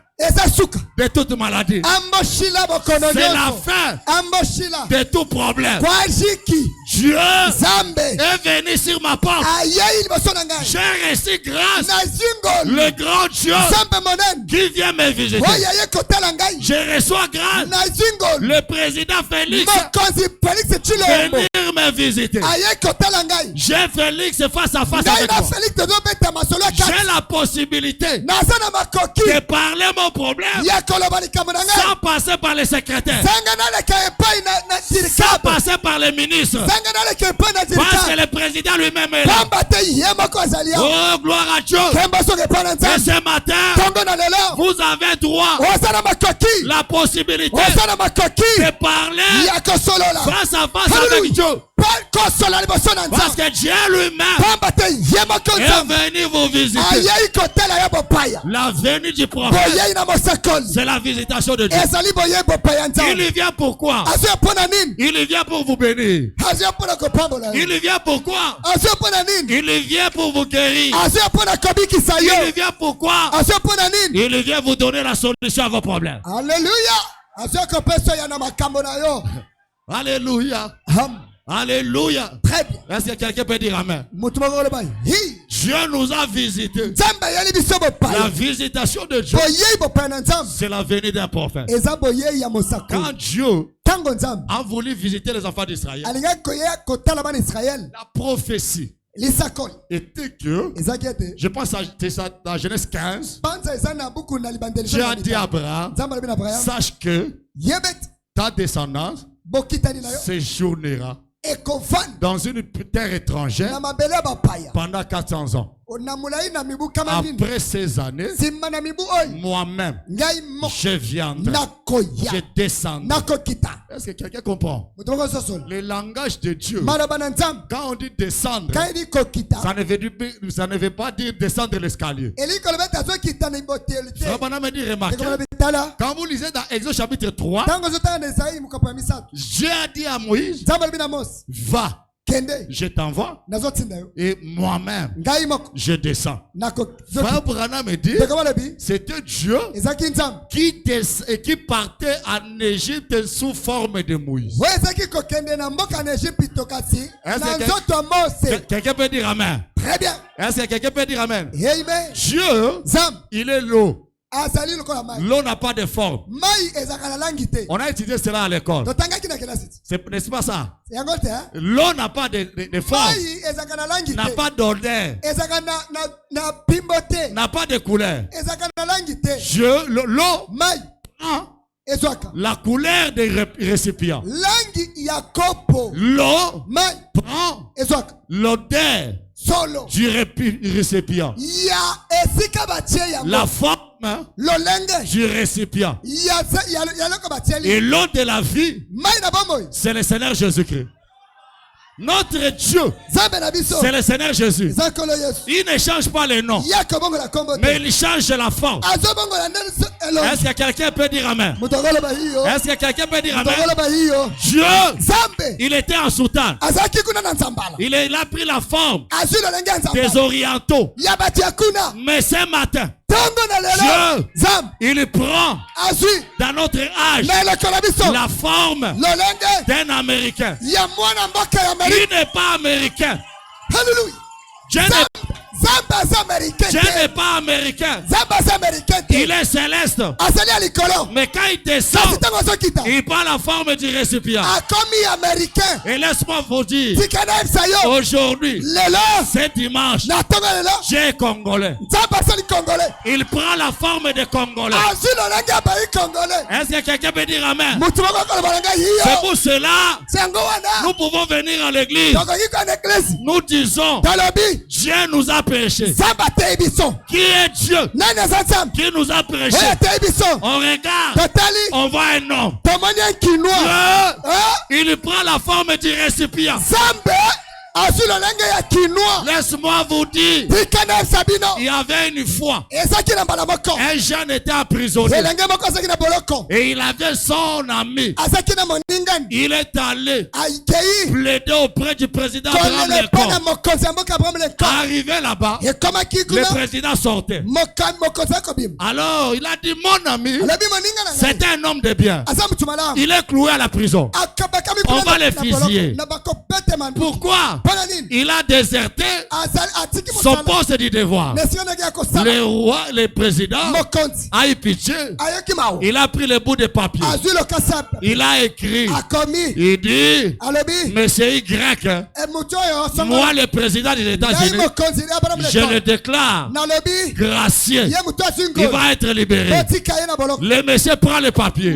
de toute maladie. C'est la fin de tout problème. Dieu est venu sur ma porte. J'ai reçu grâce. Le grand Dieu qui vient me visiter. Je reçois grâce. Le président Félix venir me visiter. J'ai Félix face à face avec moi. J'ai la possibilité de parler mon problème sans passer par les secrétaires, sans passer par les ministres, parce que le président lui-même est là. Oh, gloire à Dieu. Et ce matin, vous avez droit, la possibilité de parler face à face avec Dieu. Parce que Dieu lui-même est venu vous visiter. La venue du prophète, c'est la visitation de Dieu. Il vient pourquoi? Il vient pour vous bénir. Il vient pourquoi? Il vient pour vous guérir. Il vient pourquoi? Il vient vous donner la solution à vos problèmes. Alléluia. Alléluia. Très bien. Est-ce que quelqu'un peut dire amen? Dieu nous a visités. La visitation de Dieu, c'est la venue d'un prophète. Quand Dieu a voulu visiter les enfants d'Israël, la prophétie était que, je pense à dans Genèse 15, Dieu a dit à Abraham, sache que ta descendance séjournera dans une terre étrangère pendant 400 ans. Après ces années, moi-même, je viendrai, je descendrai. Est-ce que quelqu'un comprend? Le langage de Dieu, quand on dit descendre, ça ne veut pas dire descendre l'escalier. Quand vous lisez dans Exode chapitre 3, Dieu a dit à Moïse, va. Je t'envoie et moi-même je descends. Frère Branham me dit, c'était Dieu qui partait en Égypte sous forme de Moïse. Quelqu'un peut dire amen? Très bien. Est-ce que quelqu'un peut dire amen? Dieu, il est l'eau. L'eau n'a pas de forme. On a étudié cela à l'école. N'est-ce pas ça? L'eau n'a pas de forme, n'a pas d'odeur, n'a pas de couleur. L'eau prend la couleur des récipients. L'eau prend l'odeur solo du récipient. La forme du récipient. Et l'eau de la vie, c'est le Seigneur Jésus-Christ. Notre Dieu, c'est le Seigneur Jésus. Il ne change pas les noms, mais il change la forme. Est-ce que quelqu'un peut dire Amen? Est-ce que quelqu'un peut dire Amen? Dieu, il était en soutane. Il a pris la forme des orientaux. Mais ce matin, Dieu, il prend dans notre âge la forme d'un Américain. Il n'est pas américain. Dieu n'est pas américain. Il est céleste. Mais quand il descend, il prend la forme du récipient. Et laisse-moi vous dire, aujourd'hui, c'est dimanche, Dieu est congolais. Il prend la forme des Congolais. Est-ce que quelqu'un peut dire Amen? C'est pour cela nous pouvons venir à l'église. Nous disons, Dieu nous a prêché. Qui est Dieu qui nous a prêché? On regarde, on voit un homme. Dieu, il prend la forme du récipient. Laisse-moi vous dire, il y avait une fois, un jeune était emprisonné et il avait son ami. Il est allé plaider auprès du président Abraham Lincoln. Arrivé là-bas, le président sortait. Alors il a dit, mon ami, c'est un homme de bien. Il est cloué à la prison. On va le fusiller. Pourquoi? Il a déserté son poste du devoir. Le roi, le président a eu pitié. Il a pris le bout de papier. Il a écrit. Il dit, Monsieur Y, moi le président des États-Unis, je le déclare gracieux. Il va être libéré. Le monsieur prend le papier.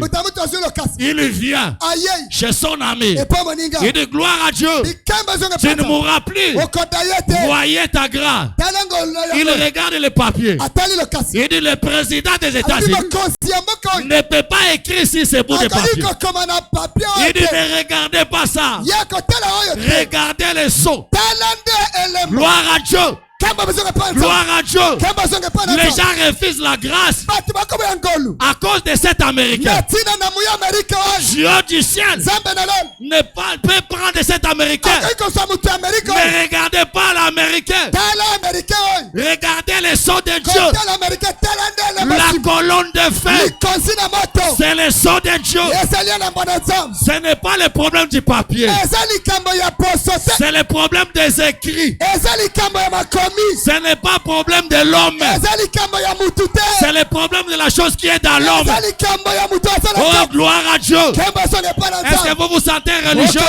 Il vient chez son ami. Il dit, gloire à Dieu. Tu ne mourras plus. Voyez ta grâce. Il regarde le papier. Il dit, le président des États-Unis ne peut pas écrire sur ce bout de papier. Il dit, ne regardez pas ça. Regardez les sceaux. Gloire à Dieu. Gloire à Dieu. Les gens refusent la grâce à cause de cet Américain. Dieu du ciel ne peut prendre cet Américain. Ne regardez pas l'Américain. Regardez les sceaux de Dieu. La colonne de feu, c'est le sceau de Dieu. Ce n'est pas le problème du papier. C'est le problème des écrits. Ce n'est pas le problème de l'homme. C'est le problème de la chose qui est dans l'homme. Oh, gloire à Dieu. Est-ce que vous vous sentez religieux?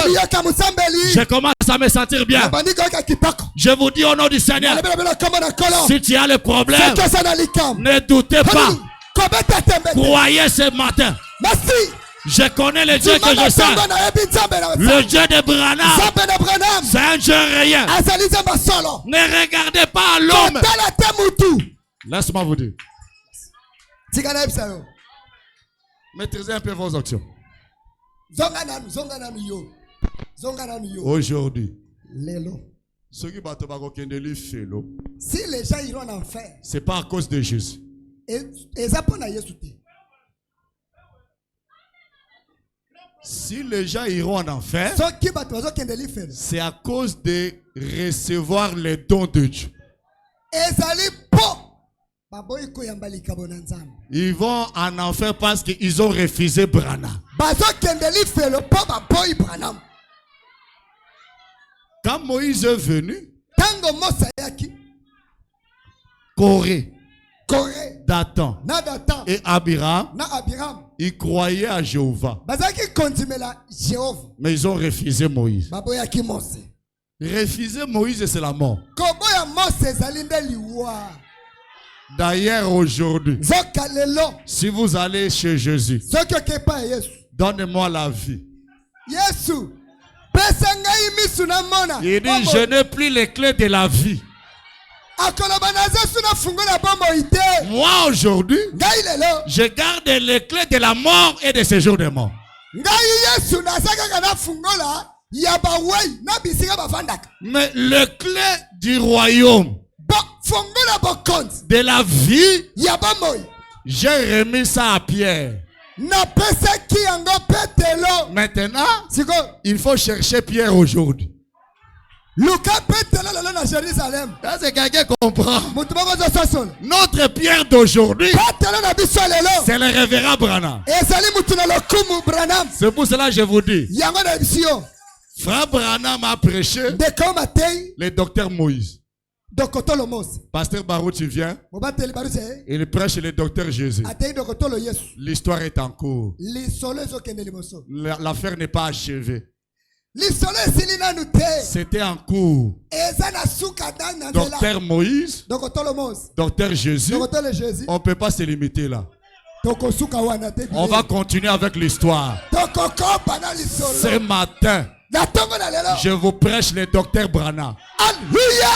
Je commence à me sentir bien. Je vous dis au nom du Seigneur, si tu as le problème, ne doutez pas. Croyez ce matin. Je connais le Dieu que je sers. Le Dieu de Branham, c'est un Dieu réel. Ne regardez pas à l'homme. Laisse-moi vous dire. Maîtrisez un peu vos actions. Aujourd'hui, si les gens iront en enfer, c'est pas à cause de Jésus. Si les gens iront en enfer, c'est à cause de recevoir les dons de Dieu. Ils vont en enfer parce qu'ils ont refusé Branham. Quand Moïse est venu, Corée, Dathan et Abiram, ils croyaient à Jéhovah. Mais ils ont refusé Moïse. Refuser Moïse, c'est la mort. D'ailleurs, aujourd'hui, si vous allez chez Jésus, donne-moi la vie. Il dit, je n'ai plus les clés de la vie. Moi aujourd'hui, je garde les clés de la mort et de séjour des morts. Mais les clés du royaume, de la vie, j'ai remis ça à Pierre. Maintenant, il faut chercher Pierre aujourd'hui. Est-ce que quelqu'un comprend? Notre Pierre d'aujourd'hui, c'est le révérend Branham. C'est pour cela que je vous dis, Frère Branham a prêché le docteur Moïse. Pasteur Barou, tu viens? Il prêche le docteur Jésus. L'histoire est en cours. L'affaire n'est pas achevée. C'était en cours. Docteur Moïse, docteur Jésus, on ne peut pas se limiter là. On va continuer avec l'histoire. Ce matin, je vous prêche le docteur Branham. Alléluia.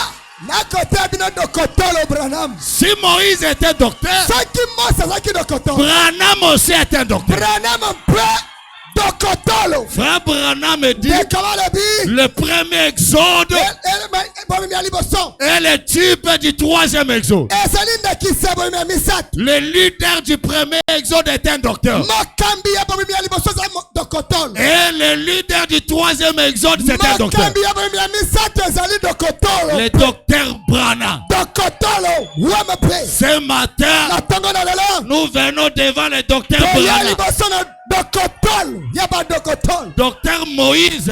Si Moïse était docteur, Branham aussi était un docteur. Frère Branham me dit, le premier exode est le type du troisième exode. Le leader du premier exode est un docteur. Et le leader du troisième exode c'est un docteur. Le docteur Branham. Ce matin, nous venons devant le docteur Branham. Docteur Moïse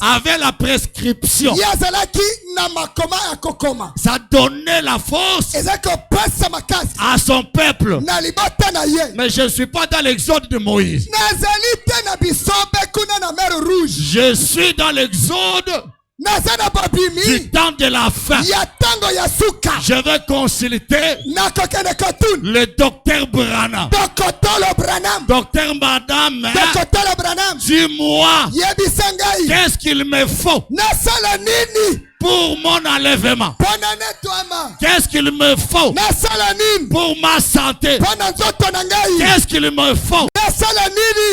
avait la prescription. Ça donnait la force à son peuple. Mais je ne suis pas dans l'exode de Moïse. Je suis dans l'exode du temps de la fin. Je vais consulter le docteur Branham. Docteur Madame, dis-moi, qu'est-ce qu'il me faut pour mon enlèvement? Qu'est-ce qu'il me faut pour ma santé? Qu'est-ce qu'il me faut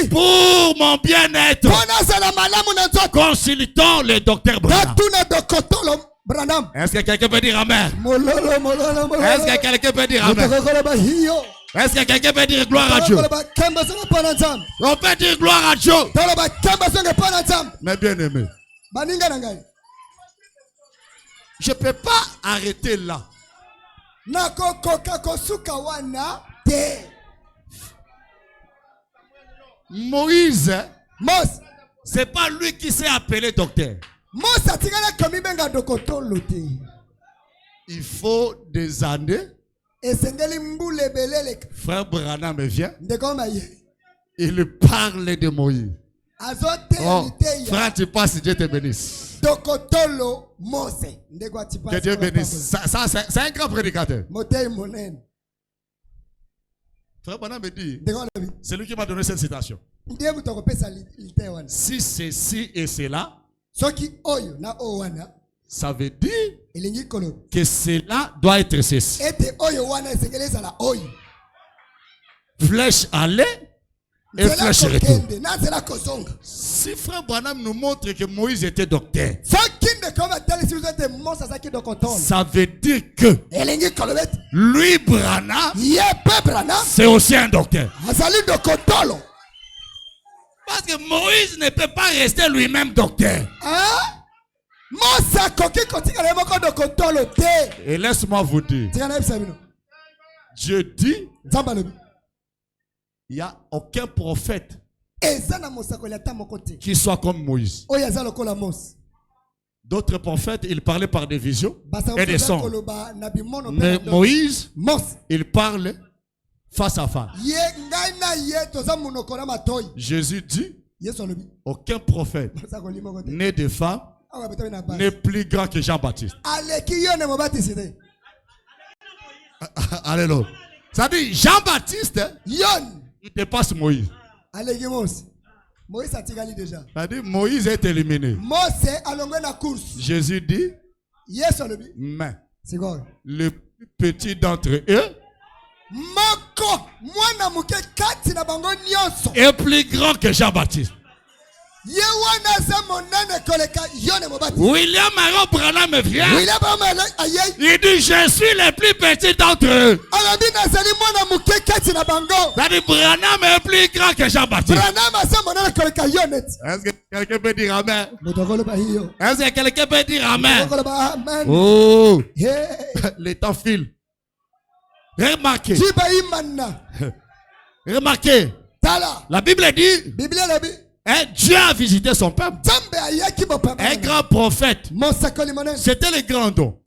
pour mon bien-être? Consultons le docteur Branham. Est-ce que quelqu'un peut dire amen? Est-ce que quelqu'un peut dire amen? Est-ce que quelqu'un peut dire gloire à Dieu? On peut dire gloire à Dieu. Mais bien aimé, je ne peux pas arrêter là. Moïse, c'est pas lui qui s'est appelé docteur. Il faut des années. Frère Branham vient. Il parle de Moïse. Oh, frère, tu passes, Dieu te bénisse. Que Dieu bénisse. Ça c'est un grand prédicateur. Frère Branham me dit, c'est lui qui m'a donné cette citation. Si ceci et cela, ça veut dire que cela doit être ceci. Flèche aller et flèche retour. Si Frère Branham nous montre que Moïse était docteur, ça veut dire que lui, Branham, c'est aussi un docteur. Parce que Moïse ne peut pas rester lui-même docteur. Et laisse-moi vous dire, Dieu dit, il n'y a aucun prophète qui soit comme Moïse. D'autres prophètes, ils parlaient par des visions et des sons. Mais Moïse, il parle face à face. Jésus dit, aucun prophète né de femme n'est plus grand que Jean-Baptiste. Alléluia. Ça dit Jean-Baptiste, il dépasse Moïse. Moïse a tiré déjà. C'est-à-dire Moïse est éliminé. Jésus dit, mais le plus petit d'entre eux est plus grand que Jean-Baptiste. William Aaron Branham vient. Il dit, je suis le plus petit d'entre eux. C'est-à-dire, Branham est plus grand que Jean-Baptiste. Est-ce que quelqu'un peut dire amen? Est-ce que quelqu'un peut dire amen? Oh, le temps file. Remarquez. Remarquez. La Bible dit, Dieu a visité son peuple. Un grand prophète. C'était le grand don.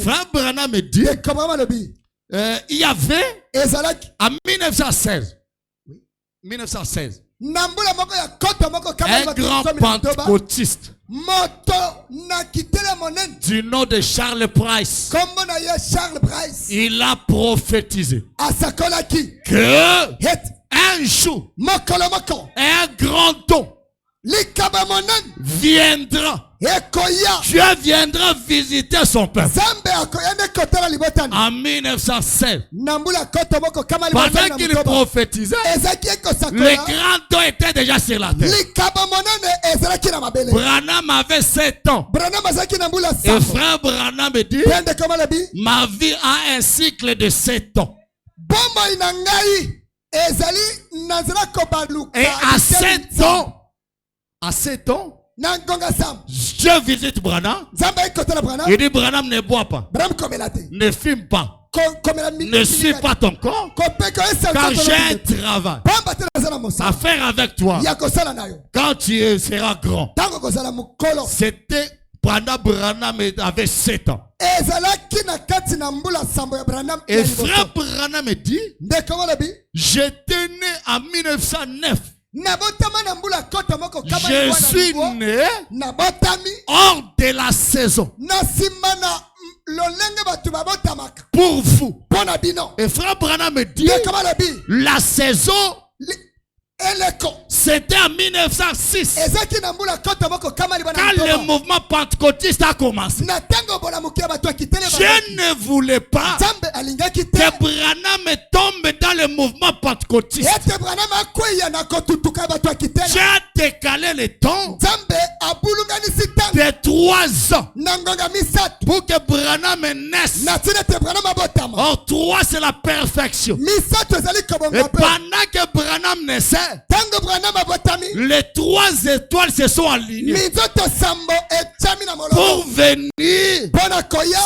Frère Branham me dit, il y avait en 1916. Un grand pentecôtiste du nom de Charles Price. Il a prophétisé que un jour, un grand don viendra. Dieu viendra visiter son peuple. En 1916, pendant qu'il prophétisait, le grand don était déjà sur la terre. Branham avait 7 ans. Et frère Branham me dit, ma vie a un cycle de 7 ans. Et à 7 ans, Dieu visite Branham. Il dit, Branham ne boit pas, ne fume pas, ne suis pas ton corps, car j'ai un travail à faire avec toi quand tu seras grand. C'était pendant Branham avait 7 ans. Et frère Branham me dit, j'étais né en 1909. Je suis né hors de la saison. Pour vous. Et frère Branham me dit, la saison, c'était en 1906. Quand le mouvement pentecôtiste a commencé. Je ne voulais pas que Branham tombe dans le mouvement pentecôtiste. J'ai décalé le temps de 3 ans pour que Branham naisse. Or 3 c'est la perfection. Et pendant que Branham naissait, les 3 étoiles se sont alignées pour venir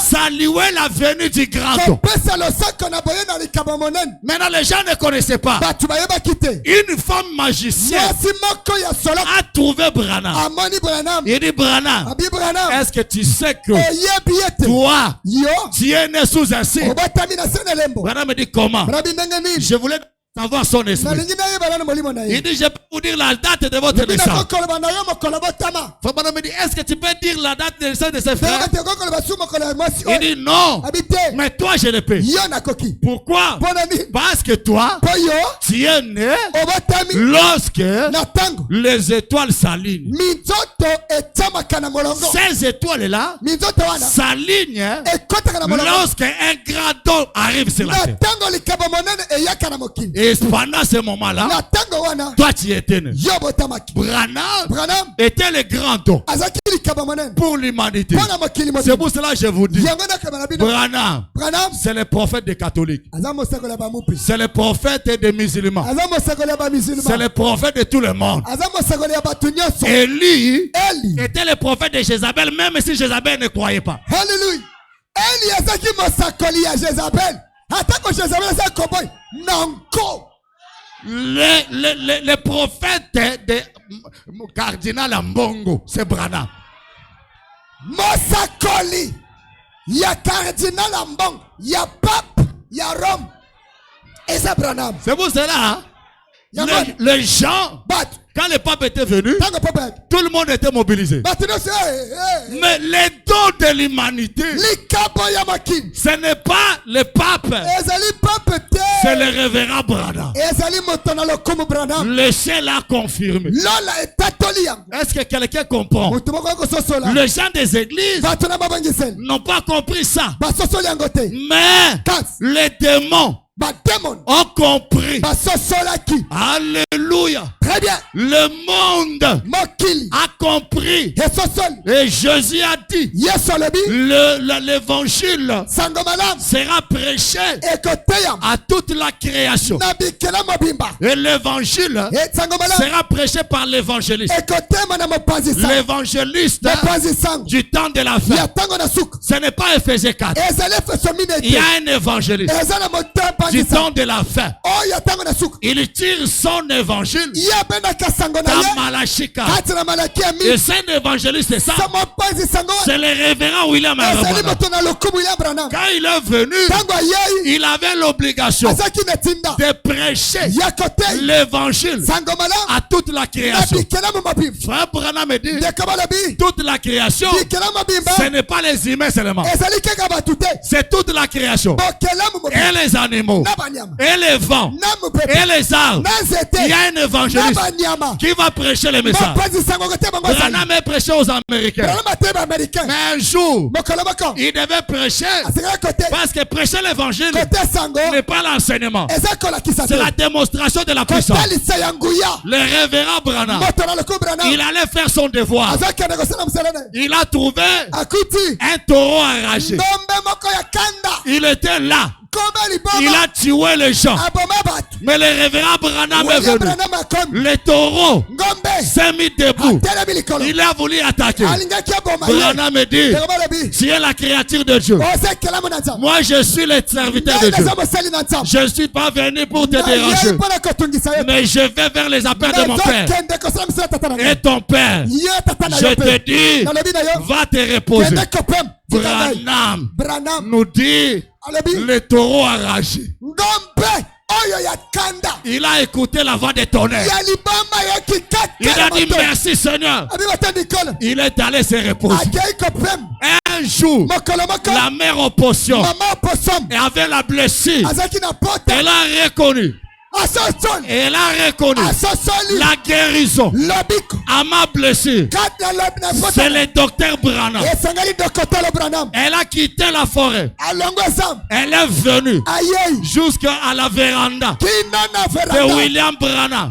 saluer la venue du grand don. Maintenant les gens ne connaissaient pas. Une femme magicienne a trouvé Branham. Il dit, Branham, est-ce que tu sais que toi, tu es né sous un signe? Branham me dit, comment? Je voulais savoir son esprit. Il dit, je peux vous dire la date de votre naissance. Branham me dit, est-ce que tu peux dire la date de naissance de ses frères? Il dit, non. Mais toi, je ne peux. Pourquoi? Parce que toi, tu es né lorsque les étoiles s'alignent. Ces étoiles-là s'alignent lorsqu'un grand don arrive sur la terre. Et pendant ce moment-là, toi tu étais né. Branham était le grand don pour l'humanité. C'est pour cela que je vous dis, Branham, c'est le prophète des catholiques. C'est le prophète des musulmans. C'est le prophète de tout le monde. Élie était le prophète de Jézabel, même si Jézabel ne croyait pas. Alléluia. Le prophète de cardinal Mbongo, c'est Branham. Mosakoli, il y a cardinal Mbongo, il y a pape, il y a Rome. Et c'est Branham. C'est pour cela, les gens, quand le pape était venu, tout le monde était mobilisé. Mais les dons de l'humanité, ce n'est pas le pape, C'est le révérend Branham. Le ciel a confirmé. Est-ce que quelqu'un comprend? Les gens des églises n'ont pas compris ça. Mais les démons ont compris. Alléluia. Très bien. Le monde a compris. Et Jésus a dit, l'évangile sera prêché à toute la création. Et l'évangile sera prêché par l'évangéliste. L'évangéliste du temps de la fin. Ce n'est pas Éphésiens 4. Il y a un évangéliste du temps de la fin. Il tire son évangile dans Malachie 4. Et c'est un évangéliste, c'est ça. C'est le révérend William Branham. Quand il est venu, il avait l'obligation de prêcher l'évangile à toute la création. Frère Branham me dit, toute la création, ce n'est pas les humains seulement. C'est toute la création. Et les animaux, et les vents, et les arbres. Il y a un évangéliste qui va prêcher le message. Branham est prêché aux Américains. Mais un jour, il devait prêcher, parce que prêcher l'évangile n'est pas l'enseignement. C'est la démonstration de la puissance. Le révérend Branham, il allait faire son devoir. Il a trouvé un taureau enragé. Il était là. Il a tué les gens. Mais le révérend Branham est venu. Le taureau s'est mis debout. Il a voulu attaquer. Branham me dit, tu es la créature de Dieu. Moi je suis le serviteur de Dieu. Je ne suis pas venu pour te déranger. Mais je vais vers les appels de mon Père. Et ton Père, je te dis, va te reposer. Branham nous dit, le taureau enragé. Il a écouté la voix des tonnerres. Il a dit merci Seigneur. Il est allé se reposer. Un jour, la mère au potion avait la blessure. Elle a reconnu. Elle a reconnu la guérison à ma blessure. C'est le docteur Branham. Elle a quitté la forêt. Elle est venue jusqu'à la véranda de William Branham.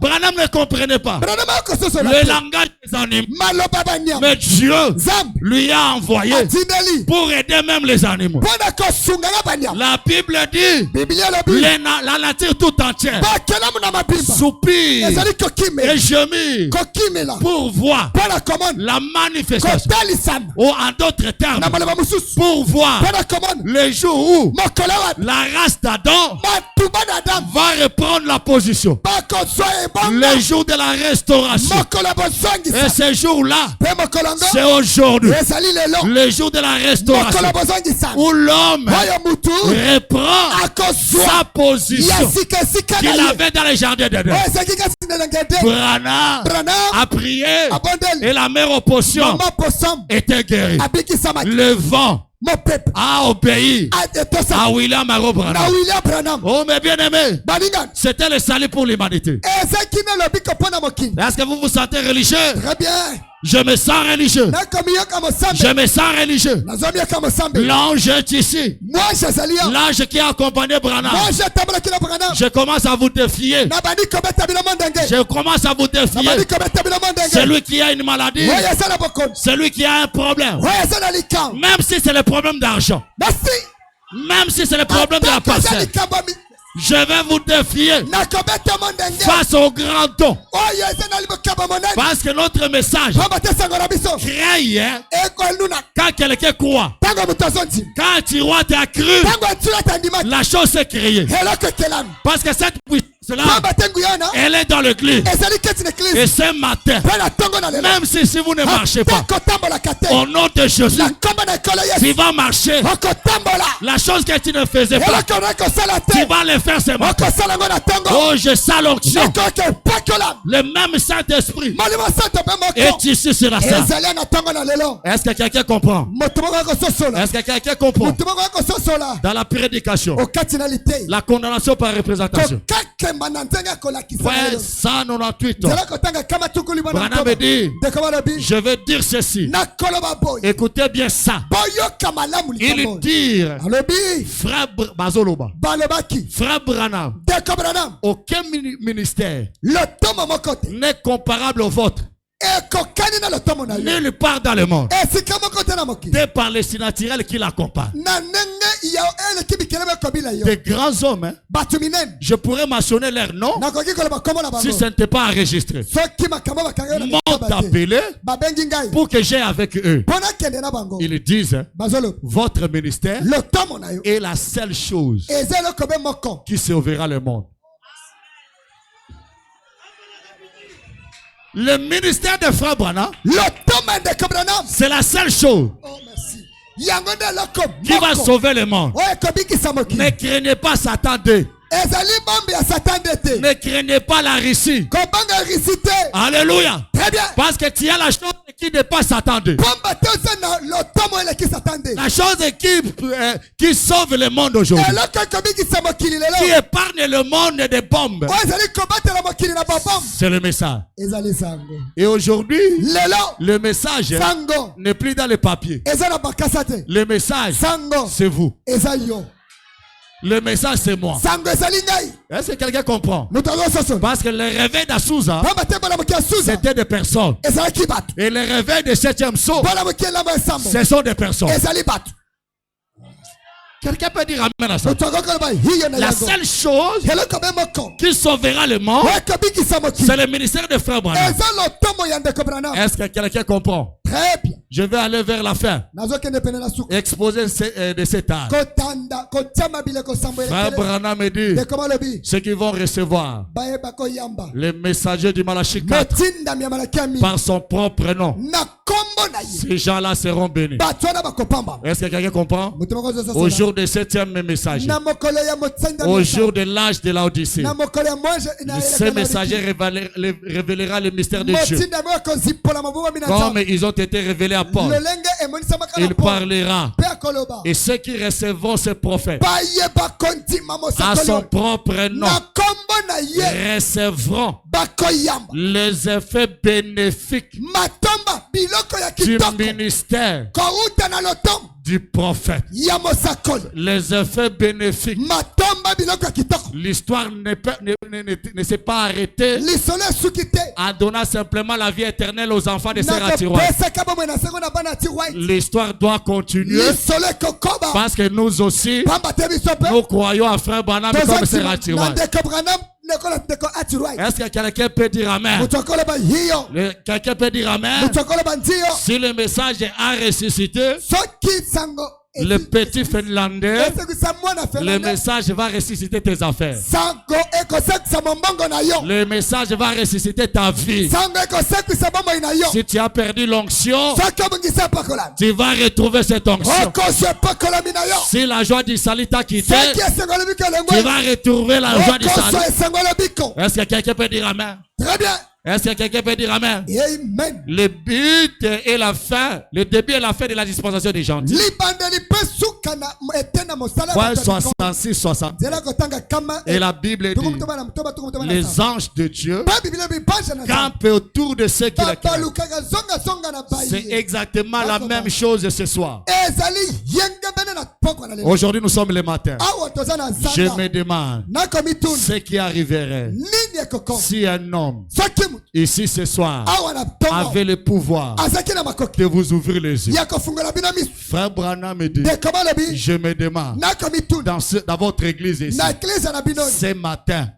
Branham ne comprenait pas le langage des animaux. Mais Dieu lui a envoyé pour aider même les animaux. La Bible dit la nature tout entière soupire et gémit pour voir la manifestation, ou en d'autres termes pour voir le jour où la race d'Adam va reprendre la position, le jour de la restauration. Et ce jour-là, c'est aujourd'hui, le jour de la restauration, où l'homme reprend sa position qu'il avait dans les jardins d'Éden. Branham a prié et la mère aux potions était guérie. Le vent a obéi à William Branham. Oh mes bien-aimés, c'était le salut pour l'humanité. Est-ce que vous vous sentez religieux? Très bien. Je me sens religieux. Je me sens religieux. L'ange est ici. L'ange qui a accompagné Branham. Je commence à vous défier. Je commence à vous défier. Celui qui a une maladie, celui qui a un problème, même si c'est le problème d'argent, même si c'est le problème de la parcelle, je vais vous défier face au grand don. Parce que notre message crée quand quelqu'un croit. Quand tu crois, tu as cru, la chose s'est créée. Parce que cela, elle est dans l'église. Et ce matin, même si vous ne marchez pas, au nom de Jésus, tu vas marcher. La chose que tu ne faisais pas, tu vas le faire ce matin. Oh, je sens l'onction. Le même Saint-Esprit est ici sur la salle. Est-ce que quelqu'un comprend? Est-ce que quelqu'un comprend? Dans la prédication, la condamnation par représentation. Ouais, 198 ans. Branham me dit, je vais dire ceci. Écoutez bien ça. Il dit, frère Bazoloba, frère Branham, aucun ministère n'est comparable au vôtre. Nulle part dans le monde. C'est par les signes naturels qui l'accompagnent. Des grands hommes, hein? Je pourrais mentionner leur nom si ce n'était pas enregistré. M'ont appelé pour que j'aie avec eux. Ils disent, hein, votre ministère est la seule chose qui sauvera le monde. Le ministère de Frère Branham, c'est la seule chose qui va sauver le monde. Ne craignez pas Satan 2. Ne craignez pas la Russie. Alléluia. Très bien. Parce que tu as la chose qui dépasse Satan 2. La chose qui sauve le monde aujourd'hui. Qui épargne le monde des bombes. C'est le message. Et aujourd'hui, le message n'est plus dans les papiers. Le message, c'est vous. Le message, c'est moi. Est-ce que quelqu'un comprend? Parce que le réveil d'Azusa, c'était des personnes. Et le réveil de 7e saut, ce sont des personnes. Quelqu'un peut dire amen à ça. La seule chose qui sauvera le monde, c'est le ministère de Frère Branham. Est-ce que quelqu'un comprend? Très bien. Je vais aller vers la fin. Exposer de cet âge. Frère Branham me dit, ceux qui vont recevoir les messagers du Malachie 4 par son propre nom, ces gens-là seront bénis. Est-ce que quelqu'un comprend? Au jour de 7e messager, au jour de l'âge de l'Odyssée, ce messager révélera le mystère de Dieu. Comme ils ont été révélés à Paul, il parlera. Et ceux qui recevront ces prophètes à son propre nom recevront les effets bénéfiques du ministère du prophète. Les effets bénéfiques. L'histoire ne s'est pas arrêtée en donnant simplement la vie éternelle aux enfants de Seratiroy. L'histoire doit continuer parce que nous aussi, nous croyons à Frère Branham comme Seratiroy. Est-ce que quelqu'un peut dire amen? Quelqu'un peut dire amen? Si le message a ressuscité, le petit Finlandais, le message va ressusciter tes affaires. Le message va ressusciter ta vie. Si tu as perdu l'onction, tu vas retrouver cette onction. Si la joie du salut t'a quitté, tu vas retrouver la joie du salut. Est-ce que quelqu'un peut dire amen? Très bien. Est-ce que quelqu'un peut dire amen? Amen. Le but et la fin, le début et la fin de la dispensation des gens. 66, 60. Et la Bible dit, les anges de Dieu campent autour de ceux qui la craignent. C'est exactement la même chose ce soir. Aujourd'hui, nous sommes le matin. Je me demande ce qui arriverait Si un homme ici ce soir avait le pouvoir de vous ouvrir les yeux, Frère Branham me dit, je me demande dans votre église ici, ce matin,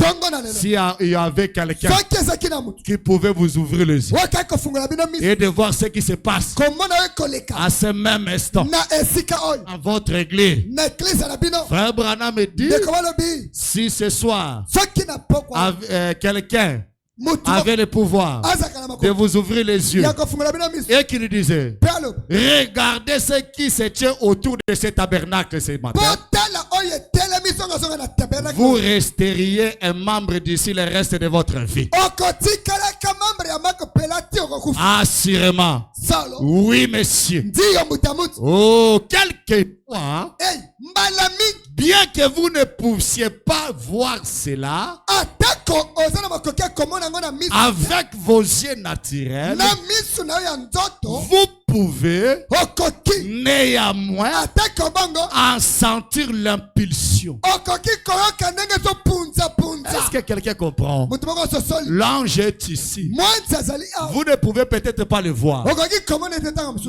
s'il y avait quelqu'un qui pouvait vous ouvrir les yeux et de voir ce qui se passe à ce même instant dans votre église. Frère Branham me dit, si ce soir quelqu'un avait le pouvoir de vous ouvrir les yeux et qui nous disait, regardez ce qui se tient autour de ce tabernacle ce matin, vous resteriez un membre d'ici le reste de votre vie. Assurément. Oui, monsieur. Oh, quelquefois, bien que vous ne puissiez pas voir cela avec vos yeux naturels, vous pouvez néanmoins en sentir l'impulsion. Est-ce que quelqu'un comprend? L'ange est ici. Vous ne pouvez peut-être pas le voir,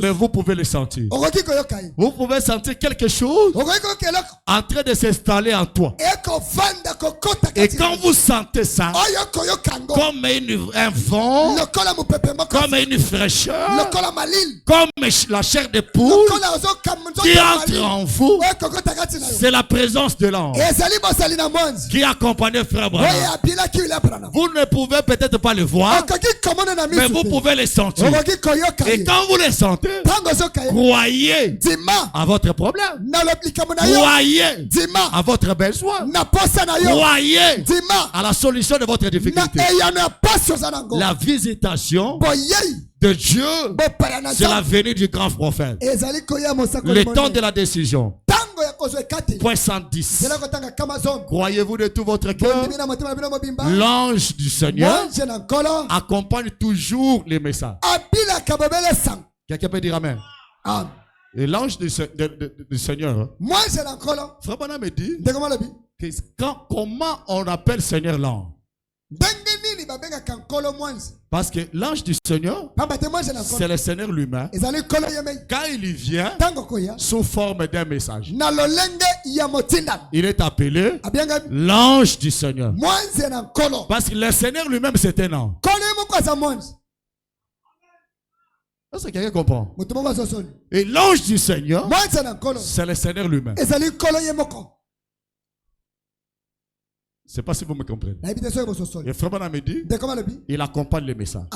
mais vous pouvez le sentir. Vous pouvez sentir quelque chose en train de s'installer en toi. Et quand vous sentez ça, comme un vent, comme une fraîcheur, comme la chair de poule qui entre en vous, c'est la présence de l'ange qui accompagne Frère Branham. Vous ne pouvez peut-être pas le voir, mais vous pouvez le sentir. Et quand vous le sentez, croyez à votre problème, croyez à votre besoin, croyez à la solution de votre difficulté. La visitation de Dieu, c'est la venue du grand prophète. Le temps de la décision. Point 110. Croyez-vous de tout votre cœur? L'ange du Seigneur accompagne toujours les messages. Quelqu'un peut dire amen? Et l'ange du Seigneur, Frère Branham me dit, comment on appelle Seigneur l'ange? Parce que l'ange du Seigneur, c'est le Seigneur lui-même. Quand il vient sous forme d'un message, il est appelé l'ange du Seigneur. Parce que le Seigneur lui-même, c'est un ange. Est-ce que quelqu'un comprend? Et l'ange du Seigneur, c'est le Seigneur lui-même. Je ne sais pas si vous me comprenez. Et Frère Branham me dit, il accompagne les messages.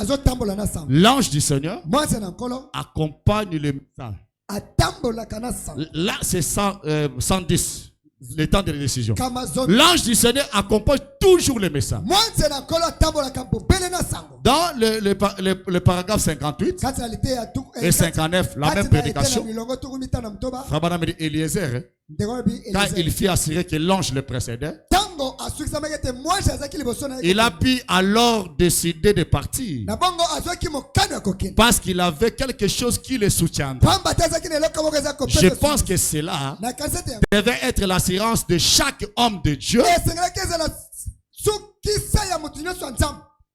L'ange du Seigneur accompagne les messages. Là, c'est 110. Le temps de la décision. L'ange du Seigneur accompagne toujours les messages. Dans le paragraphe 58 et 59, la même prédication, Frère Branham dit Eliezer, quand il fit assurer que l'ange le précédait, il a pu alors décider de partir parce qu'il avait quelque chose qui le soutiendra. Je pense que cela devait être l'assurance de chaque homme de Dieu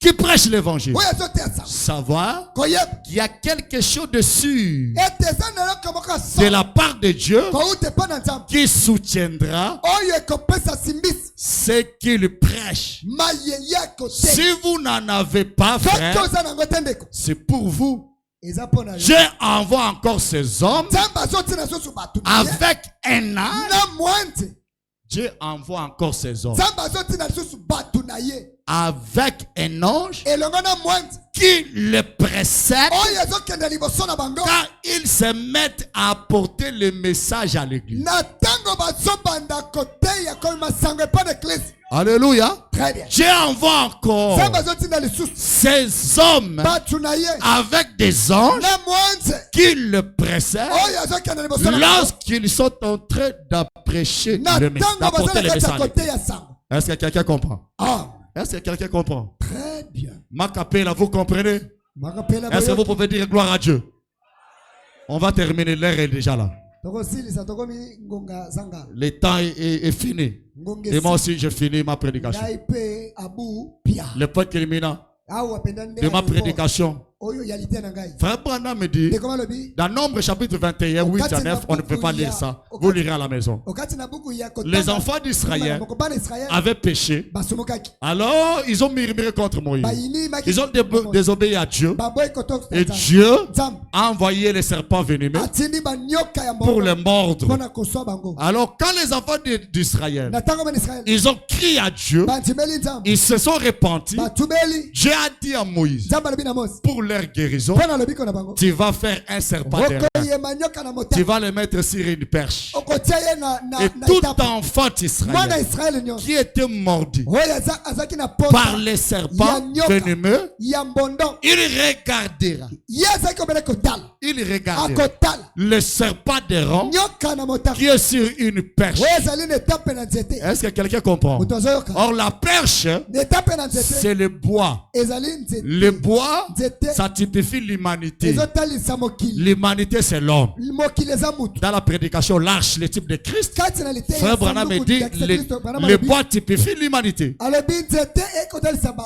qui prêche l'évangile. Savoir qu'il y a quelque chose de sûr de la part de Dieu qui soutiendra ce qu'il prêche. Si vous n'en avez pas, frère, c'est pour vous. Dieu envoie encore ces hommes avec un âme. Dieu envoie encore ces hommes avec un ange qui le précède quand ils se mettent à apporter le message à l'église. Alléluia. Très bien. Dieu envoie encore ces hommes avec des anges qui le précèdent lorsqu'ils sont en train d'approcher le message, d'apporter le message. Est-ce que quelqu'un comprend? Est-ce que quelqu'un comprend? Très bien. Macapela, vous comprenez? Est-ce que vous pouvez dire gloire à Dieu? On va terminer, l'heure est déjà là. Le temps est fini. Et moi aussi, j'ai fini ma prédication. Le point culminant de ma prédication. Frère Branham me dit, dans Nombre chapitre 21, 8 à 9, on ne peut pas lire ça. Vous lirez à la maison. Les enfants d'Israël avaient péché. Alors, ils ont murmuré contre Moïse. Ils ont désobéi à Dieu. Et Dieu a envoyé les serpents venimeux pour les mordre. Alors, quand les enfants d'Israël, ils ont crié à Dieu, ils se sont repentis. Dieu a dit à Moïse, pour leur guérison, tu vas faire un serpent d'airain. Tu vas le mettre sur une perche. Et tout enfant d'Israël qui était mordu par les serpents venimeux, il regardera le serpent d'airain qui est sur une perche. Est-ce que quelqu'un comprend? Or la perche, c'est le bois. Le bois, ça typifie l'humanité. L'humanité, c'est l'homme. Dans la prédication, l'arche, le type de Christ, Frère Branham me dit, le bois typifie l'humanité.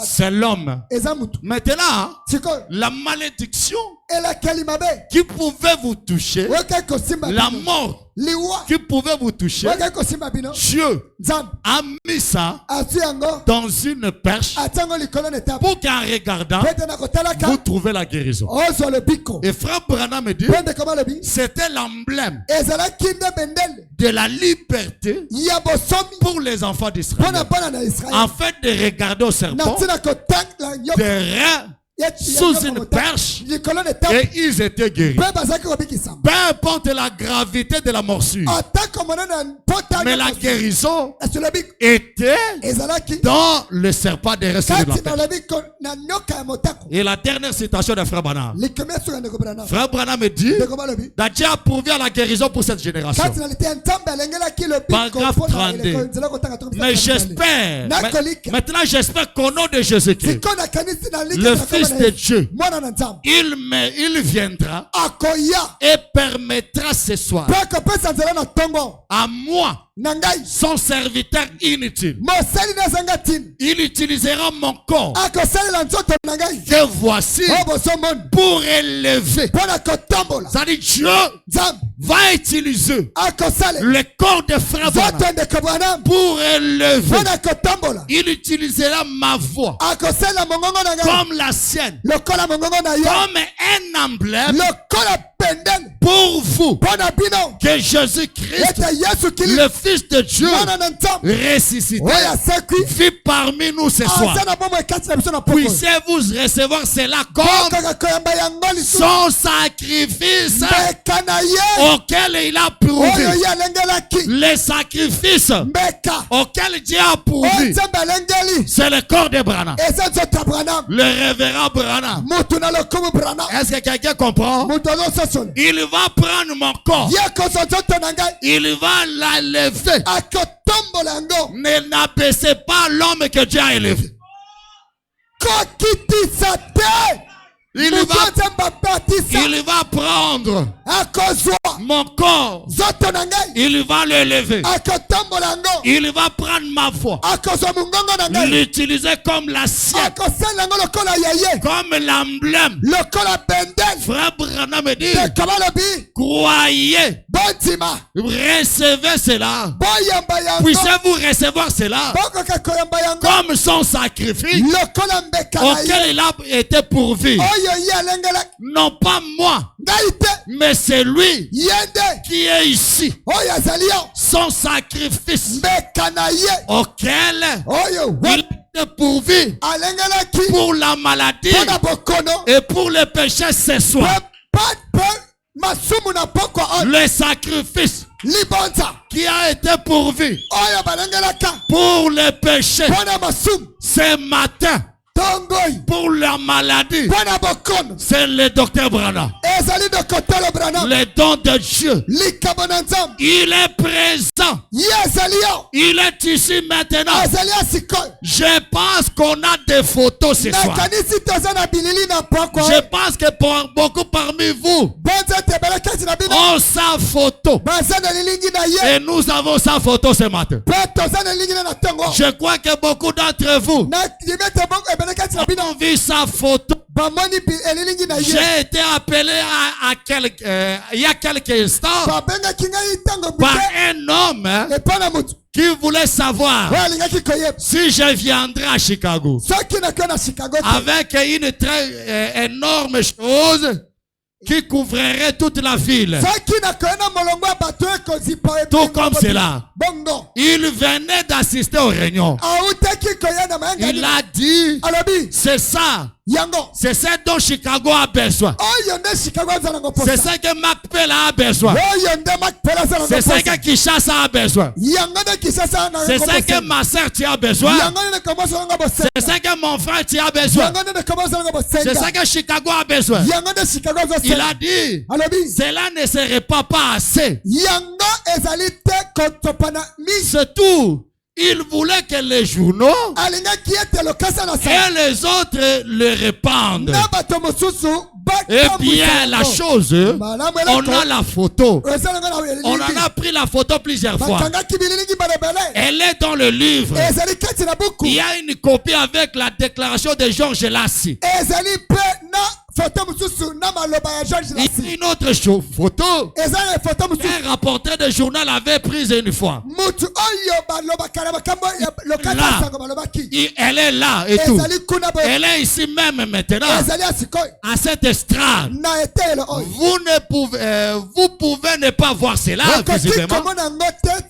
C'est l'homme. Maintenant, la malédiction qui pouvait vous toucher, la mort qui pouvait vous toucher, Dieu a mis ça dans une perche pour qu'en regardant, vous trouvez la guérison. Et Frère Branham me dit, c'était l'emblème de la liberté pour les enfants d'Israël, afin de regarder au serpent des reins sous une perche, et ils étaient guéris. Peu importe la gravité de la morsure, mais la guérison était dans le serpent des restes de la perche. Et la dernière citation de Frère Branham. Frère Branham me dit, Dieu a prouvé à la guérison pour cette génération. Paragraphe 32. Mais j'espère, maintenant j'espère qu'au nom de Jésus-Christ, le Fils de Dieu, il viendra et permettra ce soir à moi, son serviteur inutile, il utilisera mon corps que voici pour élever. C'est-à-dire Dieu va utiliser le corps de Frère Branham pour élever. Il utilisera ma voix comme la sienne, comme un emblème pour vous, que Jésus-Christ, le Fils de Dieu ressuscité, vit parmi nous ce soir. Puissiez-vous recevoir cela comme son sacrifice auquel il a prouvé. Les sacrifices auxquels Dieu a prouvé, c'est le corps de Branham, le révérend Branham. Est-ce que quelqu'un comprend? Il va prendre mon corps, il va l'élever. Ne n'abaissez pas l'homme que Dieu a élevé. Il va prendre mon corps, il va l'élever. Il va prendre ma voix, l'utiliser comme la sienne, comme l'emblème. Frère Branham me dit, croyez, recevez cela. Puissiez-vous recevoir cela comme son sacrifice auquel il a été pourvu. Non pas moi, mais c'est lui qui est ici. Son sacrifice auquel il est pourvu pour la maladie et pour le péché ce soir. Le sacrifice qui a été pourvu pour le péché ce matin Pour la maladie, c'est le docteur Branham. Les dons de Dieu. Il est présent. Il est ici maintenant. Je pense qu'on a des photos ce soir. Je pense que pour beaucoup parmi vous ont sa photo. Et nous avons sa photo ce matin. Je crois que beaucoup d'entre vous ont vu sa photo. J'ai été appelé il y a quelques instants par un homme qui voulait savoir si je viendrais à Chicago avec une très énorme chose qui couvrirait toute la ville. Tout comme cela. Il venait d'assister aux réunions. Il a dit, c'est ça. C'est ça dont Chicago a besoin. C'est ça que McPell a besoin. C'est ça que Kinshasa a besoin. C'est ça que ma soeur tu as besoin. C'est ça que mon frère tu as besoin. C'est ça que Chicago a besoin. Il a dit, cela ne serait pas assez. C'est tout. Il voulait que les journaux et les autres le répandent. Et bien la chose, on a la photo. On en a pris la photo plusieurs fois. Elle est dans le livre. Il y a une copie avec la déclaration de Georges Lassie. Une autre photo, un rapporteur de journal avait prise une fois. Là, elle est là et tout. Elle est ici même maintenant, à cette estrade. Vous pouvez ne pas voir cela, visiblement.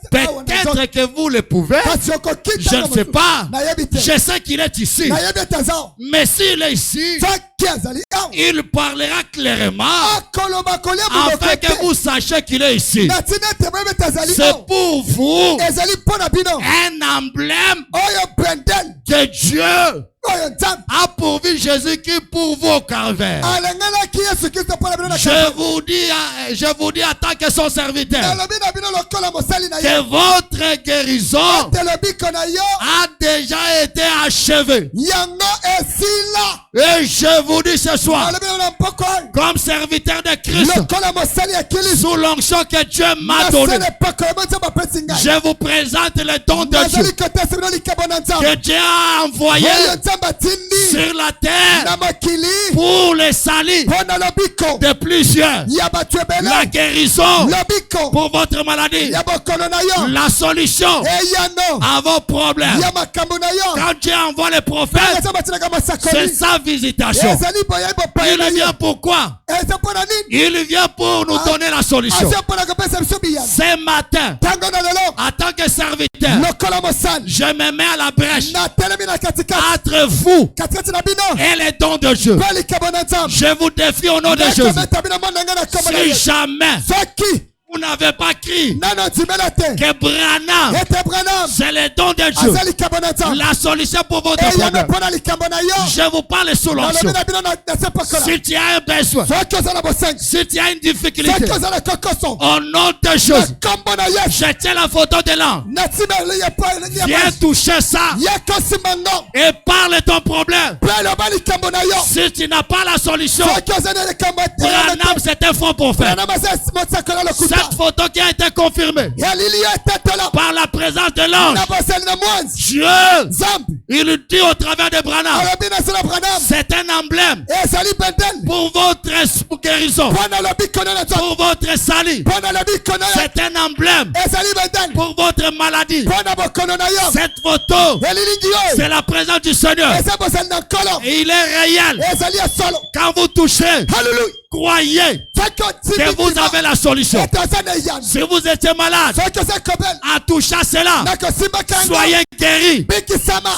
Peut-être que vous le pouvez. Je ne sais pas. Je sais qu'il est ici. Mais s'il est ici, il parlera clairement afin que vous sachiez qu'il est ici. C'est pour vous un emblème que Dieu a pourvu Jésus-Christ pour vos calvaires. Je vous dis en tant que son serviteur que votre guérison a déjà été achevée. Et je vous dis ce soir, comme serviteur de Christ, sous l'onction que Dieu m'a donnée, je vous présente le don de Dieu que Dieu a envoyé sur la terre pour les salir de plusieurs. La guérison pour votre maladie, la solution à vos problèmes. Quand Dieu envoie les prophètes, c'est sa visitation. Il vient pourquoi? Il vient pour nous donner la solution. Ce matin, en tant que serviteur, je me mets à la brèche entre vous et les dons de Dieu. Je vous défie au nom de Jésus. Si jamais vous n'avez pas crié que Branham, c'est le don de Dieu, la solution pour votre problème, je vous parle sous l'onction. Si tu as un besoin, si tu as une difficulté, au nom de Jésus, je tiens la photo de l'an. Viens toucher ça et parle ton problème. Si tu n'as pas la solution, Branham, c'est un faux prophète. Cette photo qui a été confirmée par la présence de l'ange, Dieu, il dit au travers de Branham, c'est un emblème pour votre guérison, pour votre salut. C'est un emblème pour votre maladie. Cette photo, c'est la présence du Seigneur. Et il est réel. Quand vous touchez, croyez que vous avez la solution. Si vous étiez malade, en touchant cela, soyez guéris.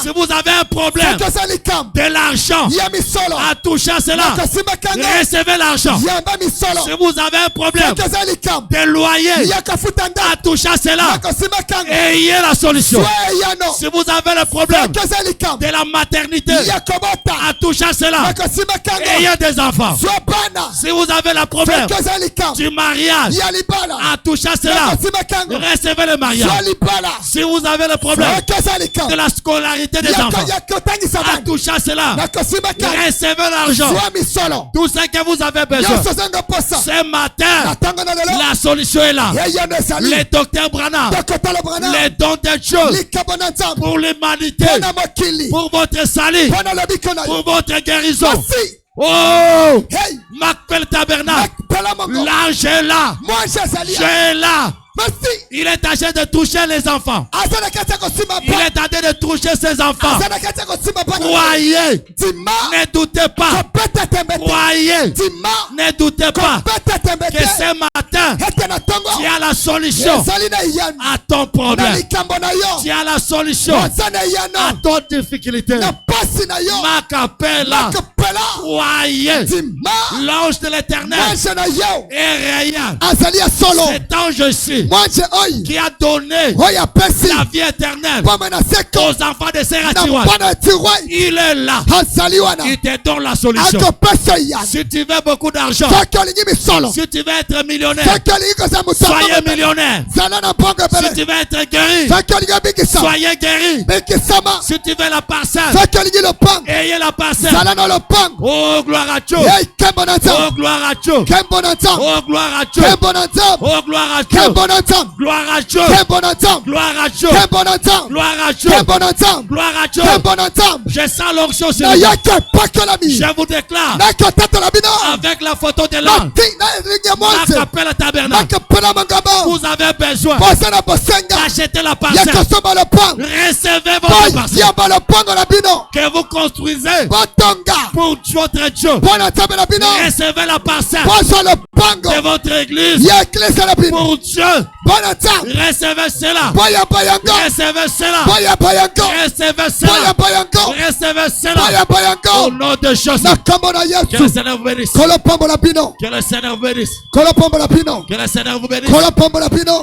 Si vous avez un problème, de l'argent, en touchant cela, recevez l'argent. Si vous avez un problème, de loyer, en touchant cela, ayez la solution. Si vous avez le problème de la maternité, attouchez cela. Ayez des enfants. Si vous avez le problème du mariage, attouchez cela. Recevez le mariage. Si vous avez le problème de la scolarité des enfants, attouchez cela. Recevez l'argent. Tout ce que vous avez besoin. Ce matin, la solution est là. Les docteurs Branham, les dons de Dieu pour l'humanité, pour votre salut, pour votre guérison. Oh, Macpel Tabernacle, l'ange est là. J'ai là. Il est en train de toucher les enfants. Il est en train de toucher ses enfants. Croyez. Ne doutez pas. Croyez. Ne doutez pas que ce matin, tu as la solution à ton problème. Tu as la solution à ton difficulté. Macapella. Croyez. L'ange de l'Éternel est réel. Cet ange-ci qui a donné la vie éternelle aux enfants de Sératiroi. Il est là. Il te donne la solution. Si tu veux beaucoup d'argent, si tu veux être millionnaire, soyez millionnaire. Si tu veux être guéri, soyez guéri. Si tu veux la parcelle, ayez la parcelle. Oh, gloire à Dieu. Oh, gloire à Dieu. Oh, gloire à Dieu. Oh, gloire à Dieu. Gloire à Dieu. Gloire à Dieu. Gloire à Dieu. Gloire à Dieu. Je sens l'onction sur lui. Je vous déclare avec la photo de l'ange, Macapel Tabernacle, vous avez besoin d'acheter la parcelle. Recevez votre parcelle que vous construisez pour votre Dieu. Recevez la parcelle de votre église pour Dieu. Recevez cela. Recevez cela. Recevez cela. Recevez cela. Au nom de Jésus. Que le Seigneur vous bénisse. Que le Seigneur vous bénisse. Que le Seigneur vous bénisse.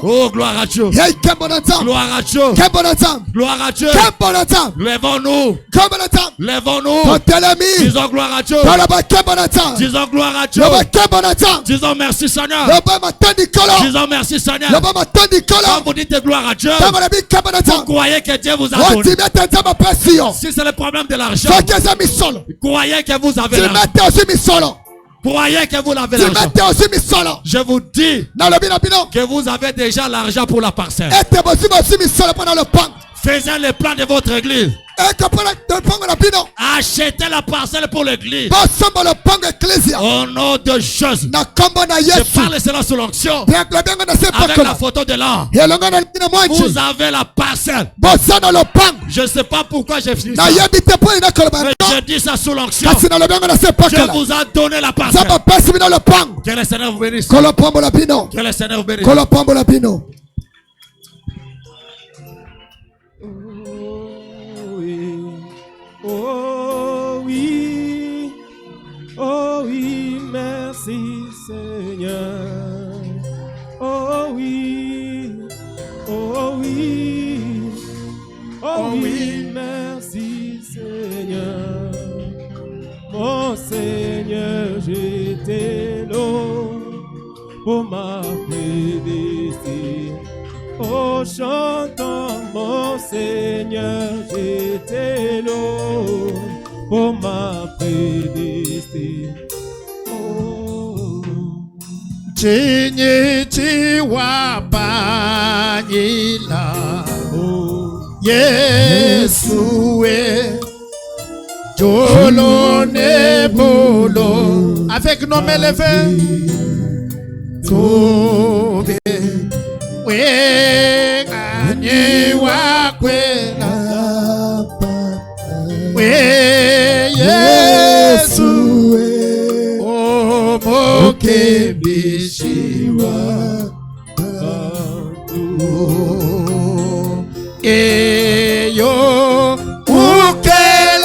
Oh, gloire à Dieu. Gloire à Dieu. Gloire à Dieu. Lèvons-nous. Lèvons-nous. Disons gloire à Dieu. Disons gloire à Dieu. Disons merci Seigneur. Disons merci Seigneur. Quand vous dites gloire à Dieu, vous croyez que Dieu vous a donné. Si c'est le problème de l'argent, croyez que vous avez l'argent. Croyez que vous avez l'argent. Je vous dis que vous avez déjà l'argent pour la parcelle. Faisez le plan de votre église. Achetez la parcelle pour l'église. Au nom de Jésus. Je parle cela sous l'onction. Avec la photo de l'ange. Vous avez la parcelle. Je ne sais pas pourquoi j'ai fini ça. Mais je dis ça sous l'onction. Je vous ai donné la parcelle. Que le Seigneur vous bénisse. Que le Seigneur vous bénisse. Oh oui, oh oui, merci Seigneur. Oh oui, oh oui, oh oui, merci Seigneur. Mon Seigneur, j'étais l'eau pour ma prédestinée. Oh, chantons, mon Seigneur, j'étais l'eau pour ma prédestinée. Oh, Chenye chiwa panila, oh, Yesue, Jolone polo, avec nos mains levées, Tobe. We kanye wakwela we Yesu o moke bishiwa eyo ukelenge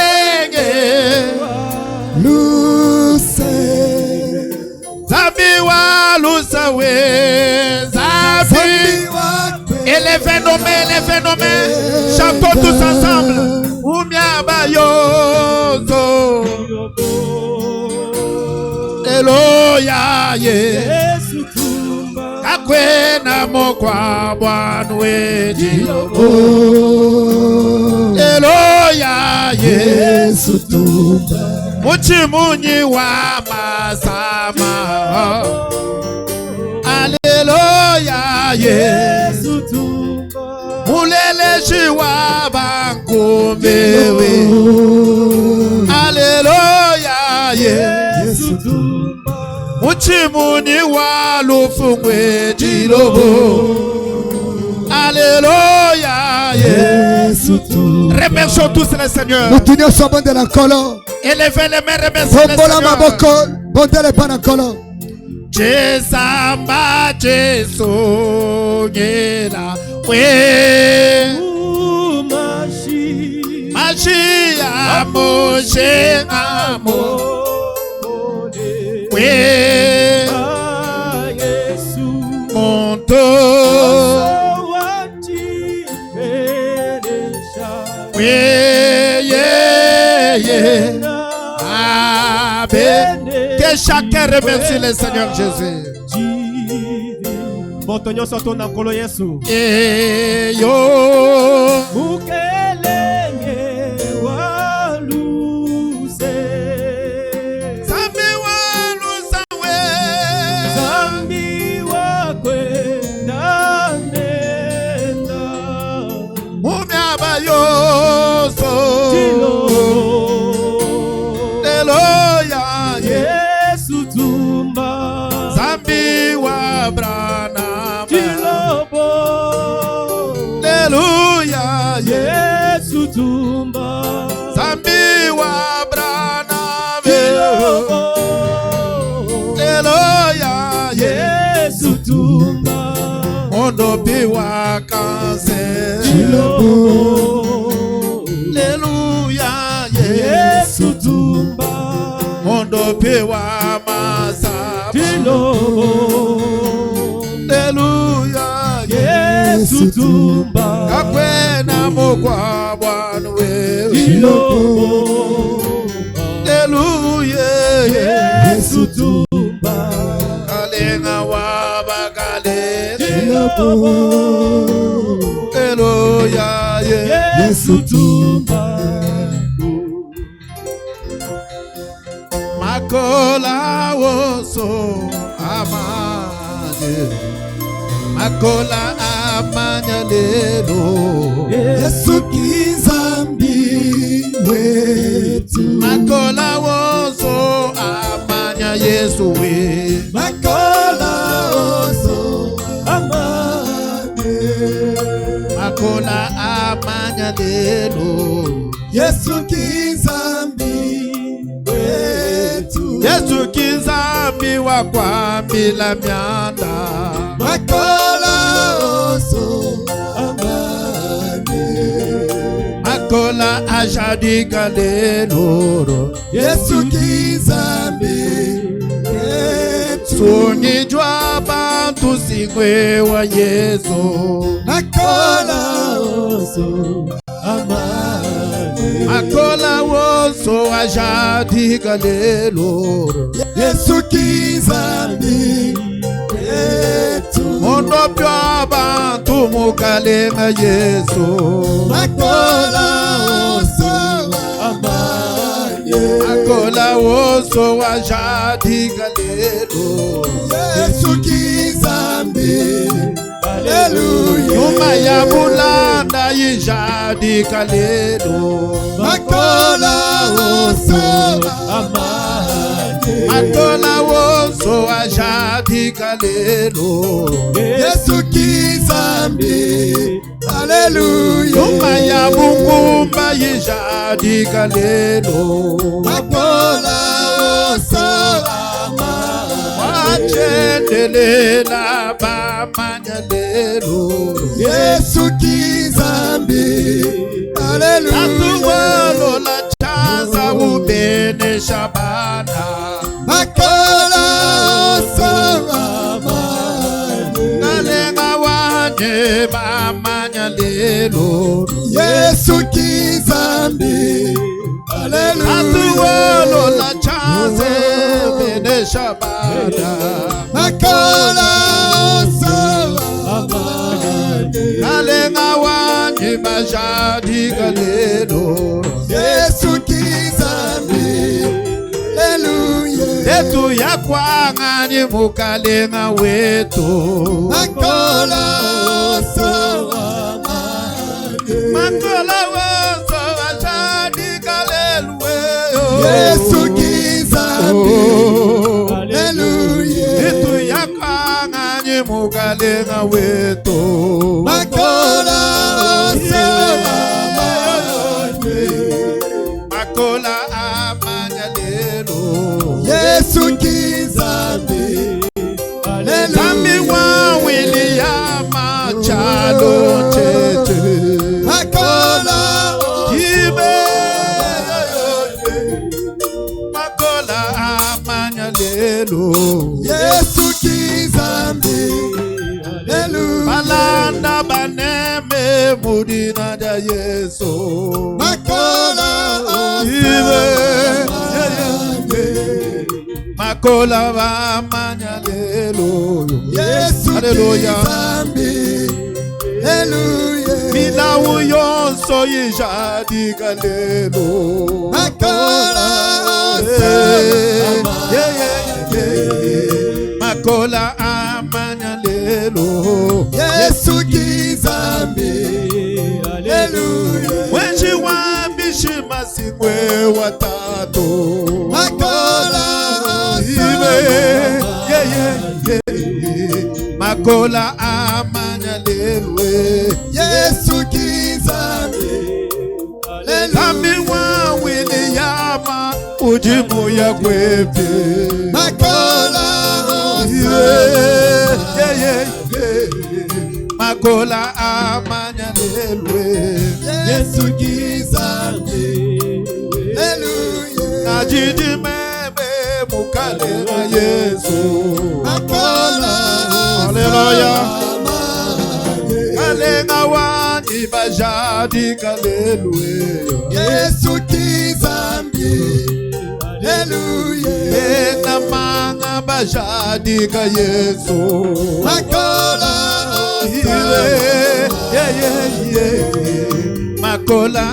Luce Zabiwa lusawe Élevez nos mains, chantons tous ensemble. Umiabayozo. Eloya ye. Kakwena mokwa bwanwe jilobo. Eloya ye. Muchimunyi wa masama. Aleluya Yesu tumba. Muleleshi wa bankumewe. Aleluya Yesu tumba. Muchimuni wa lufungwe jilobo. Alléluia Yesu tumba. Remercions tous le Seigneur. Mutunyo sobo de la kolo. Élevez les mains, remerciez le Seigneur. Maboko, bondele pana kolo. Jesamba Jesu nyela we Mashia Moshe amo we Yesu monto we que chacun remercie le Seigneur Jésus. Montonyo soto na kolo Yesu. Yo. Mukelenge waluse. Zambi walusa we. Zambi wakwe ndanenda. Mumiabayoso. Yesu tumba. Zambi wa brana Aleluya Yesu tumba. Mondo biwa kanse. Aleluya Yesu tumba. Mondo biwa masa. Aleluya Yesu tumba. Kakwena mokwa bwanwe. Aleluya Yesu tumba. Kalenga wabakale. Aleluya Yesu tumba. Makola woso amane. Makola amanya lelo. Yesu kizambi wetu. Makola woso amanya Yesu we. Makola woso amane. Makola amanya lelo. Yesu kizambi wetu. Yesu kizambi wakwa bila myanda. Makola woso amane. Makola ajadi galelo. Yesu kizambi wetu. Sungijwa bantu singwe wa Yesu. Makola woso amane. Makola woso ajadi galelo. Yesu kizambi wetu. Mondo pya bantu mukalenga Yesu. Makola woso amane. Makola woso ajadi galelo. Yesu kizambi. Hallelujah. Nyuma ya bulanda yijadi kalelo. Makola woso amane. Makola woso ajadi kalelo. Yesu kizambi. Hallelujah. Nyuma ya bungumba yijadi kalelo. Makola woso amane. Wachendelela bamanya lelo. Yesu kizambi. Hallelujah. Atuwalo la chanza ubene shabana. Makola woso amane. Nalenga wanye bamanya lelo. Yesu Atuolo la chance bene shabada. Makola Kalenga wani bajadi galelo. Yesu kizambi. Hallelujah. Detu ya kwangani mukalenga wetu. Makola sawa. Makola sawa jadi galelo. Yesu kizambi. Hallelujah. Detu ya kwangani mukalenga wetu. Makola sawa. Makola amanyalelo. Yesu kizambi. Hallelujah. Zambi wa William Chalo Cheche. Makola Ibe Makola amanyalelo. Yesu kizambi. Hallelujah. Balanda baneme mudina da Yesu. Makola Ibe Makola amanyalelo. Yesu Hallelujah. kizambi. Hallelujah. Milawu yonso yijadi galelo. Makola Makola amanyalelo. Yesu kizambi. Hallelujah. Wenji wambishi masikwe watatu. Makola Makola amanyalelo. Yesu kizambi. Zambi wa William ujimu ya kwepe. Makola Makola amanyalelo. Yesu kizambi. Hallelujah. Najidi mebe mukale na Yesu. Makola Hallelujah. Kalenga wani bajadi hallelujah. Yesu kizambi. Hallelujah. Ena manga bajadi ka Yesu. Makola Makola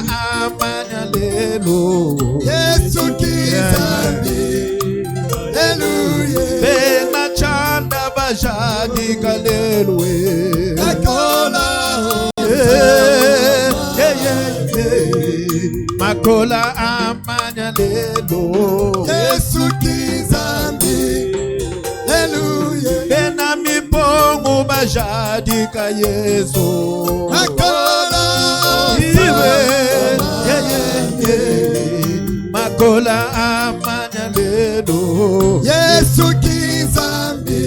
amanyalelo. Yesu kizambi. Hallelujah. Bena chanda bajadi hallelujah. Makola Makola amanyalelo. Yesu kizambi. Hallelujah. Bena mipongo bajadi ka Yesu. Makola Makola amanyalelo. Yesu kizambi.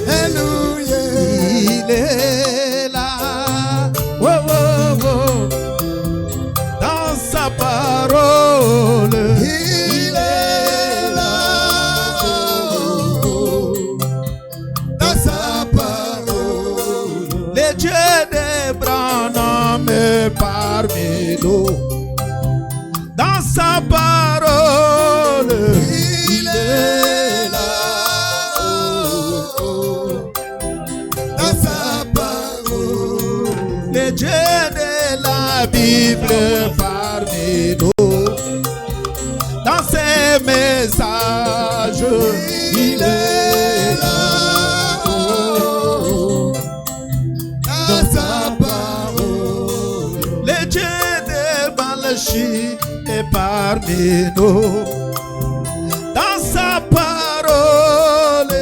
Hallelujah. Ilela, oh, oh, oh, dans sa parole. Il est là, dans sa parole. Le Dieu d'Abraham est parmi nous. Dans sa parole, Il est là, dans sa parole. le Dieu de la Bible est parmi nous. Dans ses messages, Il est là, dans sa parole. le Dieu de Malachi est parmi nous. Dans sa parole,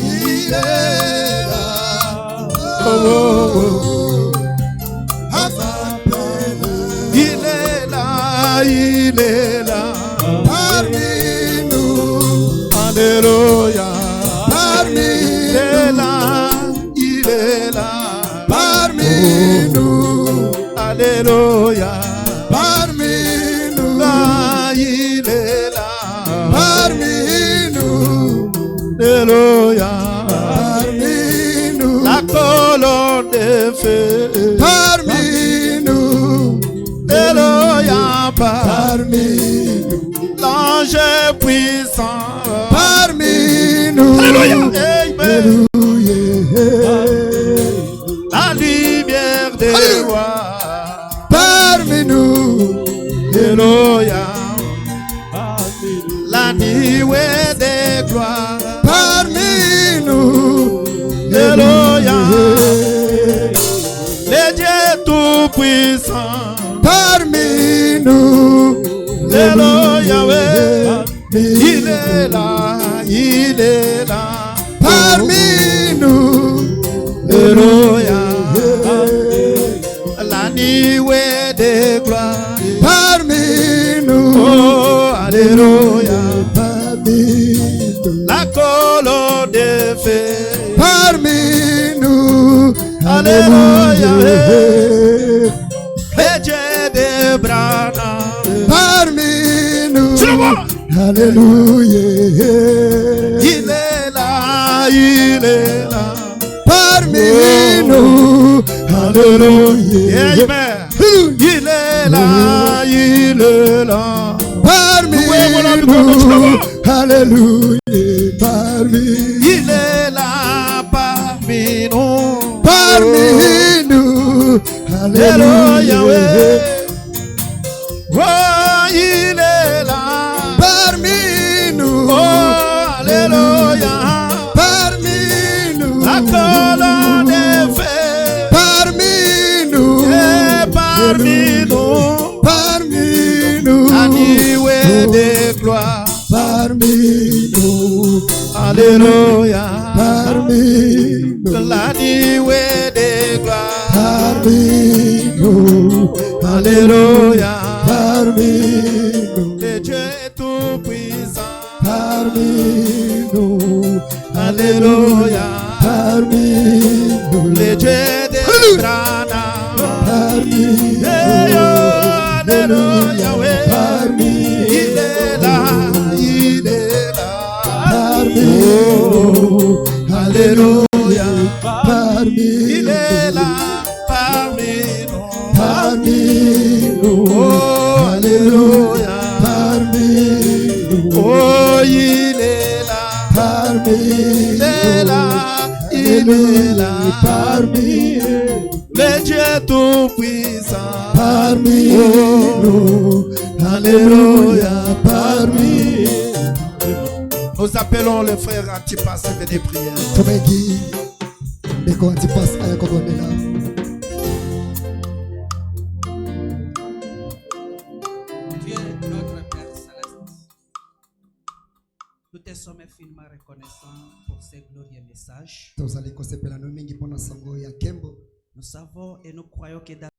Il est là, oh, oh, oh. à sa parole. Il est là, il est là. Parmi nous, Alléluia. parmi Il est là, il est là. parmi nous, Alléluia. parmi nous, Là, il est là. parmi nous, Alléluia. parmi nous, La colonne de feu. parmi nous, Alléluia. parmi puissant. Parmi nous. Alléluia. La lumière des rois. Parmi nous. Alléluia. La nuée des gloires. Parmi nous. Alléluia. Les dieux tout puissants. Parmi nous. Alléluia. Il est là, il est là. Parmi nous. Alléluia. La nuée des gloires. Parmi nous. Oh, alléluia. Parmi nous. La colonne de feu. Parmi nous. Alléluia. Les dieux de Brana. Parmi nous. Tu le vois? Alléluia. Il est là, il est là. Parmi nous. Alléluia. Amen. Il est là, il est là. Parmi nous. Alléluia. Parmi. Il est là parmi nous. Parmi nous. Alléluia. Oh, il est là. Parmi nous. Oh, alléluia. Parmi nous. La colonne des feux. Parmi nous. Et parmi nous. Parmi nous. La nuée des gloires. Parmi nous. Alléluia. Parmi nous. La nuée des gloires. Parmi nous. Alléluia. Parmi nous. Le Dieu tout puissant. Parmi nous. Alléluia. Parmi nous. Le Dieu des Brana. Parmi nous. Alléluia. Parmi Il est là, il est là. Parmi nous. Alléluia. Parmi Il est là parmi nous. Parmi nous. Oh, alléluia. Parmi nous. Oh, il est là. Parmi Il est là. Il est là. Parmi nous. Le Dieu tout puissant. Parmi nous. Alléluia. Parmi Nous appelons le frère Antipas et venez prier. Tomeki. Ndeko Antipas ayakogondela. Dieu notre Père Céleste, nous te sommes infiniment reconnaissants pour ces glorieux messages. Tozali kosepela no mingi pona sango ya kembo. Nous savons et nous croyons que dans